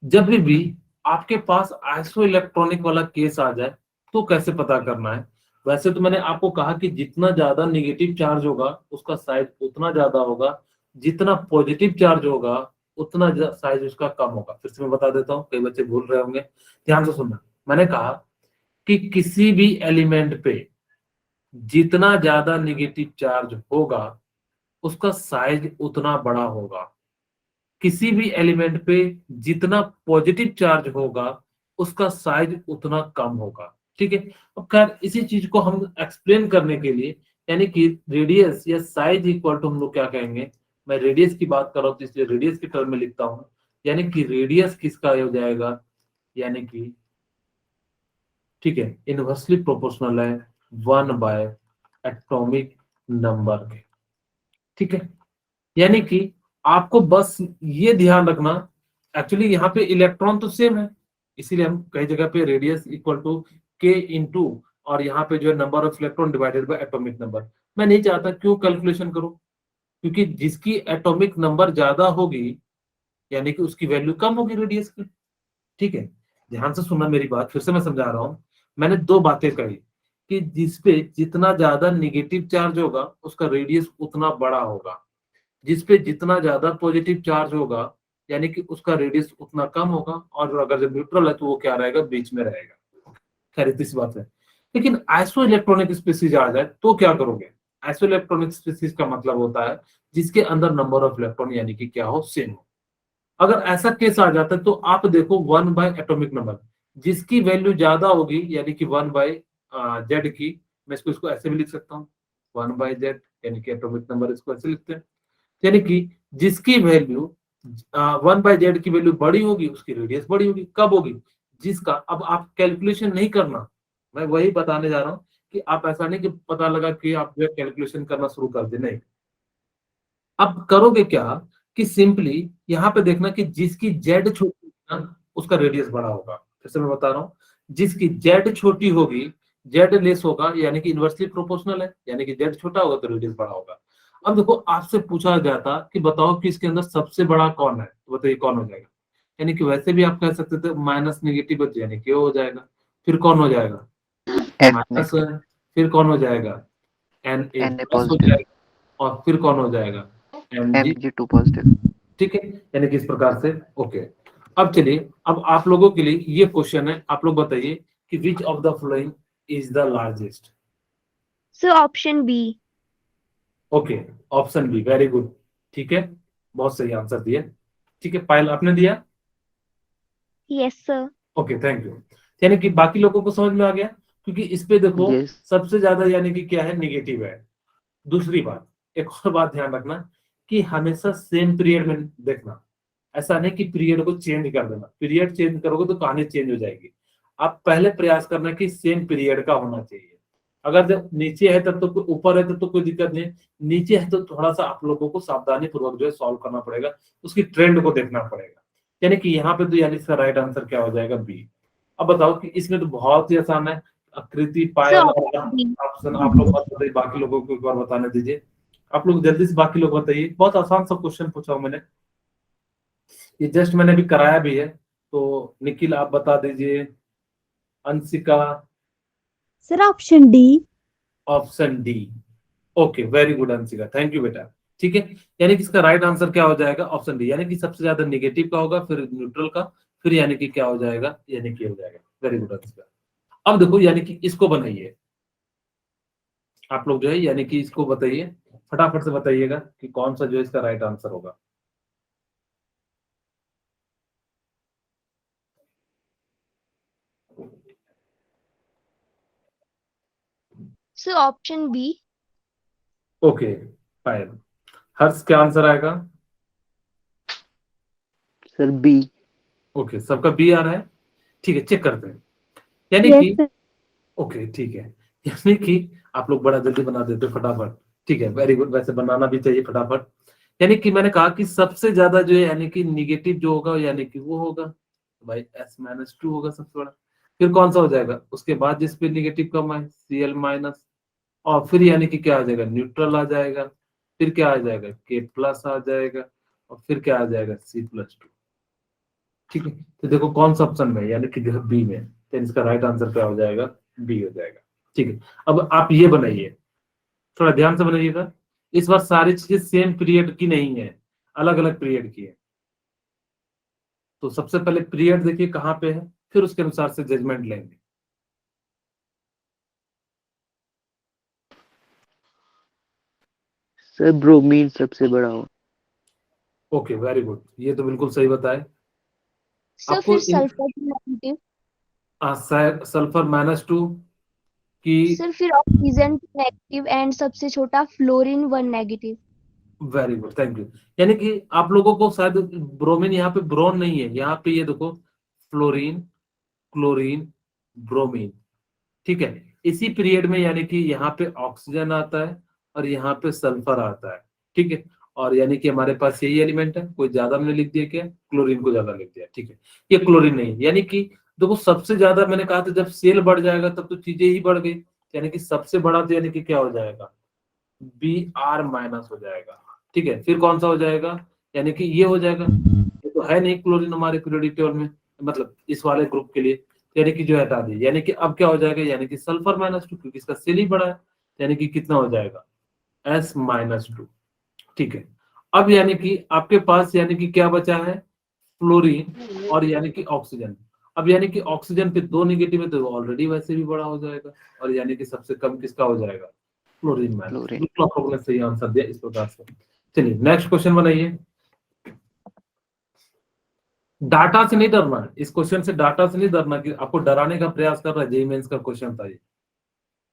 जब भी आपके पास आइसो इलेक्ट्रॉनिक वाला केस आ जाए तो कैसे पता करना है? वैसे तो मैंने आपको कहा कि जितना ज्यादा नेगेटिव चार्ज होगा उसका साइज उतना ज्यादा होगा, जितना पॉजिटिव चार्ज होगा उतना साइज उसका कम होगा। फिर से मैं बता देता हूँ, कई बच्चे भूल रहे होंगे, ध्यान से सुनना। मैंने कहा कि किसी भी एलिमेंट पे जितना ज्यादा नेगेटिव चार्ज होगा उसका साइज उतना बड़ा होगा, किसी भी एलिमेंट पे जितना पॉजिटिव चार्ज होगा उसका साइज उतना कम होगा। ठीक है। अब खैर इसी चीज को हम एक्सप्लेन करने के लिए, यानी कि रेडियस या साइज इक्वल टू हम लोग क्या कहेंगे, मैं रेडियस की बात कर रहा हूं तो इसलिए रेडियस के टर्म में लिखता हूं, यानी कि रेडियस किसका हो जाएगा, यानी कि ठीक है इनवर्सली प्रोपोर्शनल है 1/, एटॉमिक नंबर के। ठीक है। यानी कि आपको बस ये ध्यान रखना, एक्चुअली यहाँ पे इलेक्ट्रॉन तो सेम है, इसीलिए हम कई जगह पे रेडियस इक्वल टू के इंटू और यहाँ पे जो है number of electron divided by atomic number. मैं नहीं चाहता क्यों कैलकुलेशन करो, क्योंकि जिसकी एटॉमिक नंबर ज्यादा होगी यानी कि उसकी वैल्यू कम होगी रेडियस की। ठीक है। ध्यान से सुनना मेरी बात, फिर से मैं समझा रहा हूँ। मैंने दो बातें कही कि जिसपे जितना ज्यादा निगेटिव चार्ज होगा उसका रेडियस उतना बड़ा होगा, जिसपे जितना ज्यादा पॉजिटिव चार्ज होगा यानी कि उसका रेडियस उतना कम होगा, और अगर जब न्यूट्रल है तो वो क्या रहेगा, बीच में रहेगा। खैर इतनी सी बात है। लेकिन आइसो इलेक्ट्रॉनिक स्पीसीज आ जाए तो क्या करोगे? आइसो इलेक्ट्रॉनिक स्पीसीज का मतलब होता है जिसके अंदर नंबर ऑफ इलेक्ट्रॉन यानी कि क्या हो, सेम हो। अगर ऐसा केस आ जाता है तो आप देखो 1/, एटॉमिक नंबर जिसकी वैल्यू ज्यादा होगी यानी कि 1/, जेड की, मैं इसको ऐसे भी लिख सकता हूँ 1/z, यानी कि एटॉमिक नंबर इसको ऐसे लिखते हैं, यानी कि जिसकी वैल्यू 1/z की वैल्यू बड़ी होगी उसकी रेडियस बड़ी होगी। कब होगी? जिसका, अब आप कैलकुलेशन नहीं करना, मैं वही बताने जा रहा हूँ कि आप ऐसा नहीं कि पता लगा कि आप जो है कैलकुलेशन करना शुरू कर दे, नहीं। अब करोगे क्या कि सिंपली यहाँ पे देखना कि जिसकी जेड छोटी होगी ना उसका रेडियस बड़ा होगा। फिर से मैं बता रहा हूँ, जिसकी जेड छोटी होगी, जेड लेस होगा यानी कि इनवर्सली प्रोपोर्शनल है, यानी कि जेड छोटा होगा तो रेडियस बड़ा होगा। अब देखो आपसे पूछा गया था कि बताओ कि इसके अंदर सबसे बड़ा कौन है, तो बताइए कौन हो जाएगा। यानी कि वैसे भी आप कह सकते थे माइनस नेगेटिव यानी कि हो जाएगा, फिर कौन हो जाएगा, माइनस, फिर कौन हो जाएगा, Na Na प्लस हो positive, जाएगा, और फिर कौन हो जाएगा, Mg। Mg2 positive. ठीक है। यानी कि इस प्रकार से। ओके। अब चलिए, अब आप लोगों के लिए ये क्वेश्चन है, आप लोग बताइए कि which of the following is the largest. Sir, option B. Okay, option B, very good. ठीक है, बहुत सही आंसर दिया। ठीक है, पायल आपने दिया। Yes, sir. Okay, thank you. यानी कि बाकी लोगों को समझ में आ गया, क्योंकि इस पे देखो Yes. सबसे ज्यादा यानी कि क्या है, निगेटिव है। दूसरी बात, एक और बात ध्यान रखना कि हमेशा सेम पीरियड में देखना, ऐसा नहीं कि पीरियड को चेंज कर देना, पीरियड चेंज करोगे तो कहानी चेंज हो जाएगी। आप पहले प्रयास करना कि सेम पीरियड का होना चाहिए। अगर जब नीचे है तब तो, ऊपर है तब तो कोई दिक्कत नहीं, नीचे है तो थोड़ा सा आप लोगों को सावधानी पूर्वक जो है सॉल्व करना पड़ेगा, उसकी ट्रेंड को देखना पड़ेगा। यानी कि यहाँ पे तो यानी इसका राइट आंसर क्या हो जाएगा, बी। अब बताओ कि इसमें तो बहुत ही आसान है, आकृति, Sir, पायल और option B. ऑप्शन आप लोग मत बताइए, बाकी लोगों को एक बार बताने दीजिए। आप लोग जल्दी से बाकी लोग बताइए, बहुत आसान सा क्वेश्चन पूछा हूं मैंने, ये जस्ट मैंने अभी कराया भी है। तो निखिल आप बता दीजिए, Anshika sir option D. Option D. Okay, very good Anshika, thank you बेटा। ठीक है, यानी कि इसका राइट आंसर क्या हो जाएगा, ऑप्शन डी, यानी कि सबसे ज्यादा नेगेटिव का होगा, फिर न्यूट्रल का, फिर यानी कि क्या हो जाएगा, यानी कि हो जाएगा। Very good Anshika. अब देखो यानी कि इसको बनाइए आप लोग जो है, यानी कि इसको बताइए, फटाफट से बताइएगा कि कौन सा जो है इसका राइट आंसर होगा। Sir, option B. Okay, fine. Harsh क्या आंसर आएगा? Sir, B. ओके, सबका बी आ रहा है। ठीक है, चेक करते हैं। यानी यस कि सर। ओके, ठीक है, यानी कि आप लोग बड़ा जल्दी बना देते हो फटाफट। ठीक है, वेरी गुड, वैसे बनाना भी चाहिए फटाफट। यानी कि मैंने कहा कि सबसे ज्यादा जो है यानी कि निगेटिव जो होगा यानी कि वो होगा भाई S-2 होगा सबसे बड़ा, फिर कौन सा हो जाएगा उसके बाद जिस पे निगेटिव कम है, Cl-, और फिर यानी कि क्या आ जाएगा, न्यूट्रल आ जाएगा, फिर क्या आ जाएगा, K+ आ जाएगा, और फिर क्या आ जाएगा, C+2। ठीक है, तो देखो कौन सा ऑप्शन में है, यानी कि बी में, तो इसका राइट आंसर क्या हो जाएगा, बी हो जाएगा। ठीक है, अब आप ये बनाइए, थोड़ा ध्यान से बनाइएगा। इस बार सारी चीजें सेम पीरियड की नहीं है, अलग अलग पीरियड की है। तो सबसे पहले पीरियड देखिए कहाँ पे है, फिर उसके अनुसार से जजमेंट लेंगे। सर ब्रोमीन सबसे बड़ा हो। ओके, वेरी गुड, ये तो बिल्कुल सही बताए। सर आपको फिर इन सल्फर नेगेटिव। सल्फर -2 की, सर फिर ऑक्सीजन नेगेटिव एंड सबसे छोटा fluorine 1 negative. Very good, thank you. यानी कि आप लोगों को शायद ब्रोमीन, यहाँ पे ब्रोन नहीं है, यहाँ पे ये देखो फ्लोरीन, क्लोरीन, ब्रोमीन। ठीक है, इसी पीरियड में यानी कि यहाँ पे ऑक्सीजन आता है और यहाँ पे सल्फर आता है। ठीक है, और यानी कि हमारे पास यही एलिमेंट है, कोई ज्यादा मैंने लिख दिया क्या, क्लोरीन को ज्यादा लिख दिया। ठीक है, ये क्लोरीन नहीं है। यानी कि देखो सबसे ज्यादा मैंने कहा था जब सेल बढ़ जाएगा तब तो चीजें ही बढ़ गई, यानी कि सबसे बड़ा तो यानी कि क्या हो जाएगा, Br- हो जाएगा। ठीक है, फिर कौन सा हो जाएगा, यानी कि ये हो जाएगा, ये तो है नहीं क्लोरीन हमारे पीरियोडिक टेबल में, मतलब इस वाले ग्रुप के लिए, यानी कि जो हटा दी, यानी कि अब क्या हो जाएगा, यानी कि सल्फर -2, क्योंकि इसका सेल ही बड़ा है, यानी कि कितना हो जाएगा, S-2। ठीक है, अब यानी कि आपके पास यानी कि क्या बचा है, फ्लोरीन और यानी कि ऑक्सीजन। अब यानी कि ऑक्सीजन पे 2 नेगेटिव है तो ऑलरेडी वैसे भी बड़ा हो जाएगा, और यानी कि सबसे कम किसका हो जाएगा, क्लोरीन माइनस। क्लोरीन। बिल्कुल आप लोगों ने सही आंसर दिया इस प्रकार से। चलिए नेक्स्ट क्वेश्चन बनाइए। डाटा से नहीं डरना है, इस क्वेश्चन से डाटा से नहीं डरना कि आपको डराने का प्रयास कर रहा है, जेईई मेंस का क्वेश्चन था ये।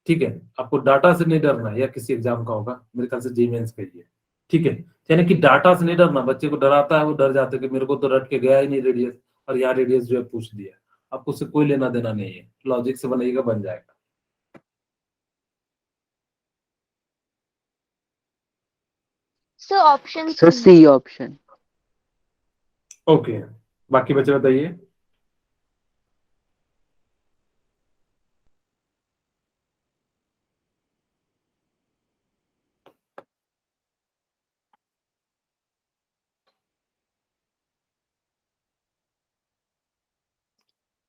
ठीक है, आपको डाटा से नहीं डरना है, या किसी एग्जाम का होगा, मेरे ख्याल से जेईई मेंस का ही है। ठीक है, यानी कि डाटा से नहीं डरना, बच्चे को डराता है, वो डर जाते हैं कि मेरे को तो रट के गया ही नहीं रेडियस, और यहाँ रेडियस जो है पूछ दिया। आपको उससे कोई लेना देना नहीं है, लॉजिक से बनाइएगा, बन जाएगा। Sir option sir C. C option. Okay, बाकी बच्चे बताइए।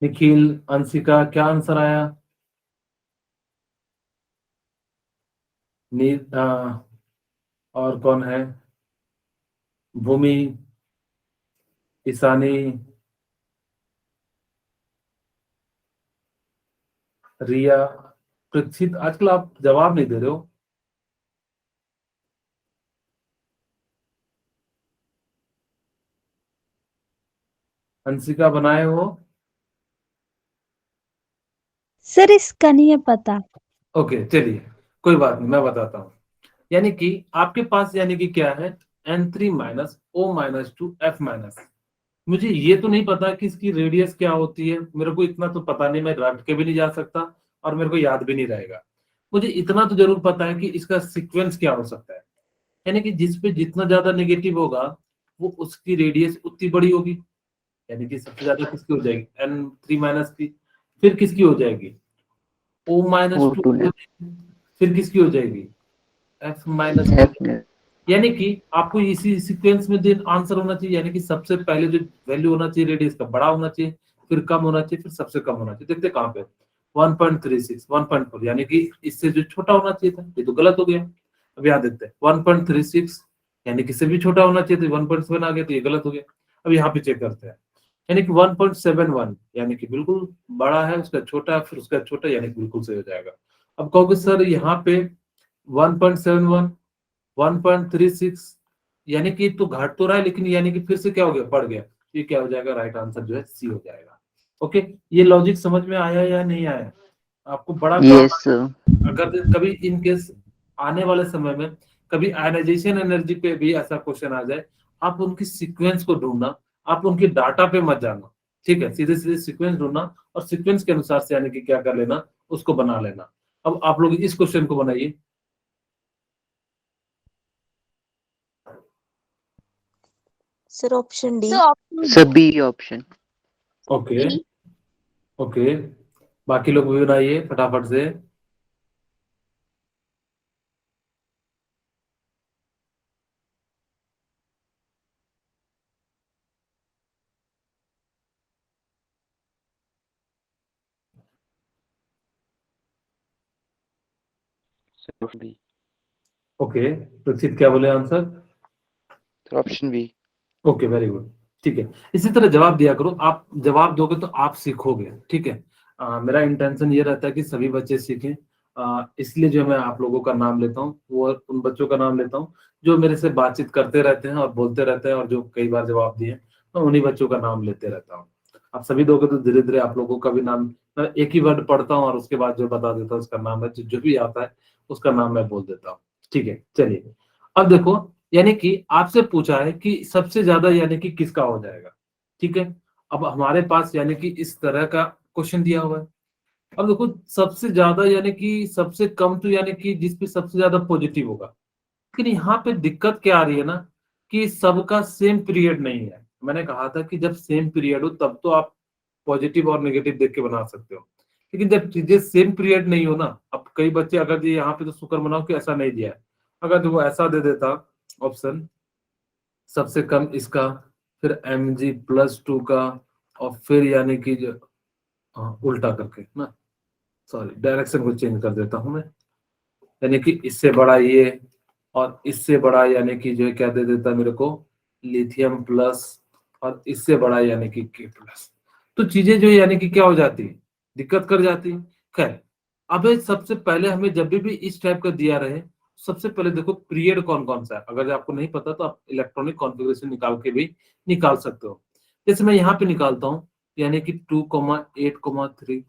निखिल, अंशिका, क्या आंसर आया, नील, और कौन है, भूमि, ईशानी, रिया, प्रक्षित, आजकल आप जवाब नहीं दे रहे हो। अंशिका बनाए हो, सर इसका नहीं है पता। ओके चलिए, कोई बात नहीं, मैं बताता हूँ। यानी कि आपके पास यानी कि क्या है, N3-O-2F-। मुझे ये तो नहीं पता कि इसकी रेडियस क्या होती है, मेरे को इतना तो पता नहीं, मैं रट के भी नहीं जा सकता और मेरे को याद भी नहीं रहेगा। मुझे इतना तो जरूर पता है कि इसका सीक्वेंस क्या हो सकता है, यानी कि जिस पे जितना ज्यादा नेगेटिव होगा वो उसकी रेडियस उतनी बड़ी होगी, यानी कि सबसे ज्यादा किसकी हो जाएगी, N3- की, फिर किसकी हो जाएगी, O-2 O2 की हो ने। जाएगी, फिर किसकी हो जाएगी, F-। एफ ने। यानी कि आपको इसी सीक्वेंस में देन आंसर होना चाहिए, यानी कि सबसे पहले जो वैल्यू होना चाहिए रेडियस का बड़ा होना चाहिए, फिर कम होना चाहिए, फिर सबसे कम होना चाहिए। देखते कहाँ पे, 1.36, 1.4, यानी कि इससे जो छोटा होना चाहिए था, ये तो गलत हो गया। अब यहाँ देखते हैं 1.36, यानी कि इससे भी छोटा होना चाहिए था, 1.7 आ गया, तो ये गलत हो गया। अब यहाँ पे चेक करते हैं, यानी कि 1.71, यानी कि बिल्कुल बड़ा है, उसका छोटा, फिर उसका छोटा, यानी कि बिल्कुल सही हो जाएगा। अब कहोगे सर यहाँ पे 1.71, 1.36, यानी कि तो घट तो रहा है, लेकिन यानी कि फिर से क्या हो गया, बढ़ गया, ये क्या हो जाएगा, राइट आंसर जो है सी हो जाएगा। ओके, ये लॉजिक समझ में आया या नहीं आया, आपको बड़ा काम, यस सर। अगर कभी इन केस आने वाले समय में कभी आयनाइजेशन एनर्जी पे भी ऐसा क्वेश्चन आ जाए, आप उनकी सीक्वेंस को ढूंढना, आप उनके डाटा पे मत जाना। ठीक है, सीधे सीधे सीक्वेंस ढूंढना और सीक्वेंस के अनुसार से यानी कि क्या कर लेना, उसको बना लेना। अब आप लोग इस क्वेश्चन को बनाइए। Sir option D. Sir option sir B option. Okay, D. Okay, बाकी लोग भी बनाइए फटाफट से। Sir option B. Okay, Prakshit क्या बोले answer? Sir option B. Okay, very good. ठीक है, इसी तरह जवाब दिया करो। आप जवाब दोगे तो आप सीखोगे। ठीक है, मेरा इंटेंशन ये रहता है कि सभी बच्चे सीखें। इसलिए जो मैं आप लोगों का नाम लेता हूँ वो उन बच्चों का नाम लेता हूँ जो मेरे से बातचीत करते रहते हैं और बोलते रहते हैं और जो कई बार जवाब दिए, मैं उन्हीं बच्चों का नाम लेते रहता हूँ। आप सभी दोगे तो धीरे धीरे आप लोगों का भी नाम, मैं एक ही वर्ड पढ़ता हूँ और उसके बाद जो बता देता हूँ उसका नाम है, जो भी आता है उसका नाम मैं बोल देता हूँ। ठीक है, चलिए अब देखो, यानी कि आपसे पूछा है कि सबसे ज्यादा यानी कि किसका हो जाएगा। ठीक है, अब हमारे पास यानी कि इस तरह का क्वेश्चन दिया हुआ है। अब देखो, सबसे ज्यादा यानी कि सबसे कम तो यानी कि जिस पे सबसे ज्यादा पॉजिटिव होगा। लेकिन यहाँ पे दिक्कत क्या आ रही है ना, कि सबका सेम पीरियड नहीं है। मैंने कहा था कि जब सेम पीरियड हो तब तो आप पॉजिटिव और नेगेटिव देख के बना सकते हो, लेकिन जब चीजें सेम पीरियड नहीं हो ना, अब कई बच्चे अगर ये यहाँ पे तो शुक्र मनाओ कि ऐसा नहीं दिया है। अगर जो वो ऐसा दे देता ऑप्शन, सबसे कम इसका, फिर mg+2 का, और फिर यानी कि जो, हाँ, उल्टा करके ना, सॉरी डायरेक्शन को चेंज कर देता हूं मैं, यानी कि इससे बड़ा ये और इससे बड़ा यानी कि जो है क्या दे देता मेरे को, लिथियम प्लस, और इससे बड़ा यानी कि K+, तो चीजें जो है यानी कि क्या हो जाती, दिक्कत कर जाती। खैर, अब ये सबसे पहले हमें जब भी इस टाइप का दिया रहे, सबसे पहले देखो पीरियड कौन कौन सा है। अगर आपको नहीं पता तो आप इलेक्ट्रॉनिक कॉन्फ़िगरेशन निकाल के भी निकाल सकते हो। जैसे मैं यहाँ पे निकालता हूँ, यानी कि 2,8,3,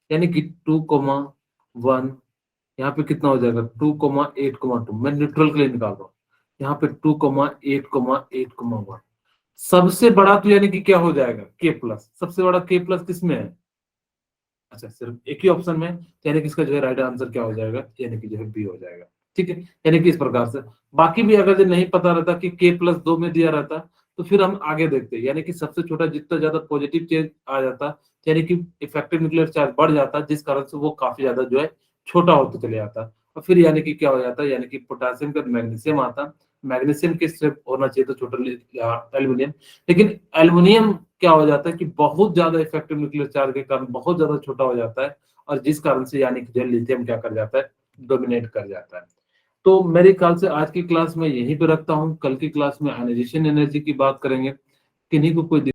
यानी कि 2,1, यहाँ पे कितना हो जाएगा 2,8,2, मैं न्यूट्रल के लिए निकाल रहा हूँ। यहाँ पे 2,8,8,1, सबसे बड़ा तो यानी कि क्या हो जाएगा K+, सबसे बड़ा K+ किसमें है? अच्छा, सिर्फ एक ही ऑप्शन में, यानी कि इसका जो है राइट आंसर क्या हो जाएगा, यानी कि जो है बी हो जाएगा। ठीक है, यानी कि इस प्रकार से बाकी भी अगर जो नहीं पता रहता कि K+2 में दिया रहता, तो फिर हम आगे देखते, यानी कि सबसे छोटा जितना ज्यादा पॉजिटिव चेंज आ जाता, यानी कि इफेक्टिव न्यूक्लियर चार्ज बढ़ जाता, जिस कारण से वो काफी ज्यादा जो है छोटा होता चले जाता, और फिर यानी कि क्या हो जाता, यानी कि पोटासियम का मैग्नीशियम आता, मैग्नीशियम के सिर्फ होना चाहिए तो छोटा एल्यूमिनियम, लेकिन एल्यूमिनियम क्या हो जाता है कि बहुत ज्यादा इफेक्टिव न्यूक्लियर चार्ज के कारण बहुत ज्यादा छोटा हो जाता है, और जिस कारण से यानी कि जो लिथियम क्या कर जाता है, डोमिनेट कर जाता है। तो मेरे ख्याल से आज की क्लास में यहीं पे रखता हूँ, कल की क्लास में आयनाइजेशन एनर्जी की बात करेंगे। किन्हीं को कोई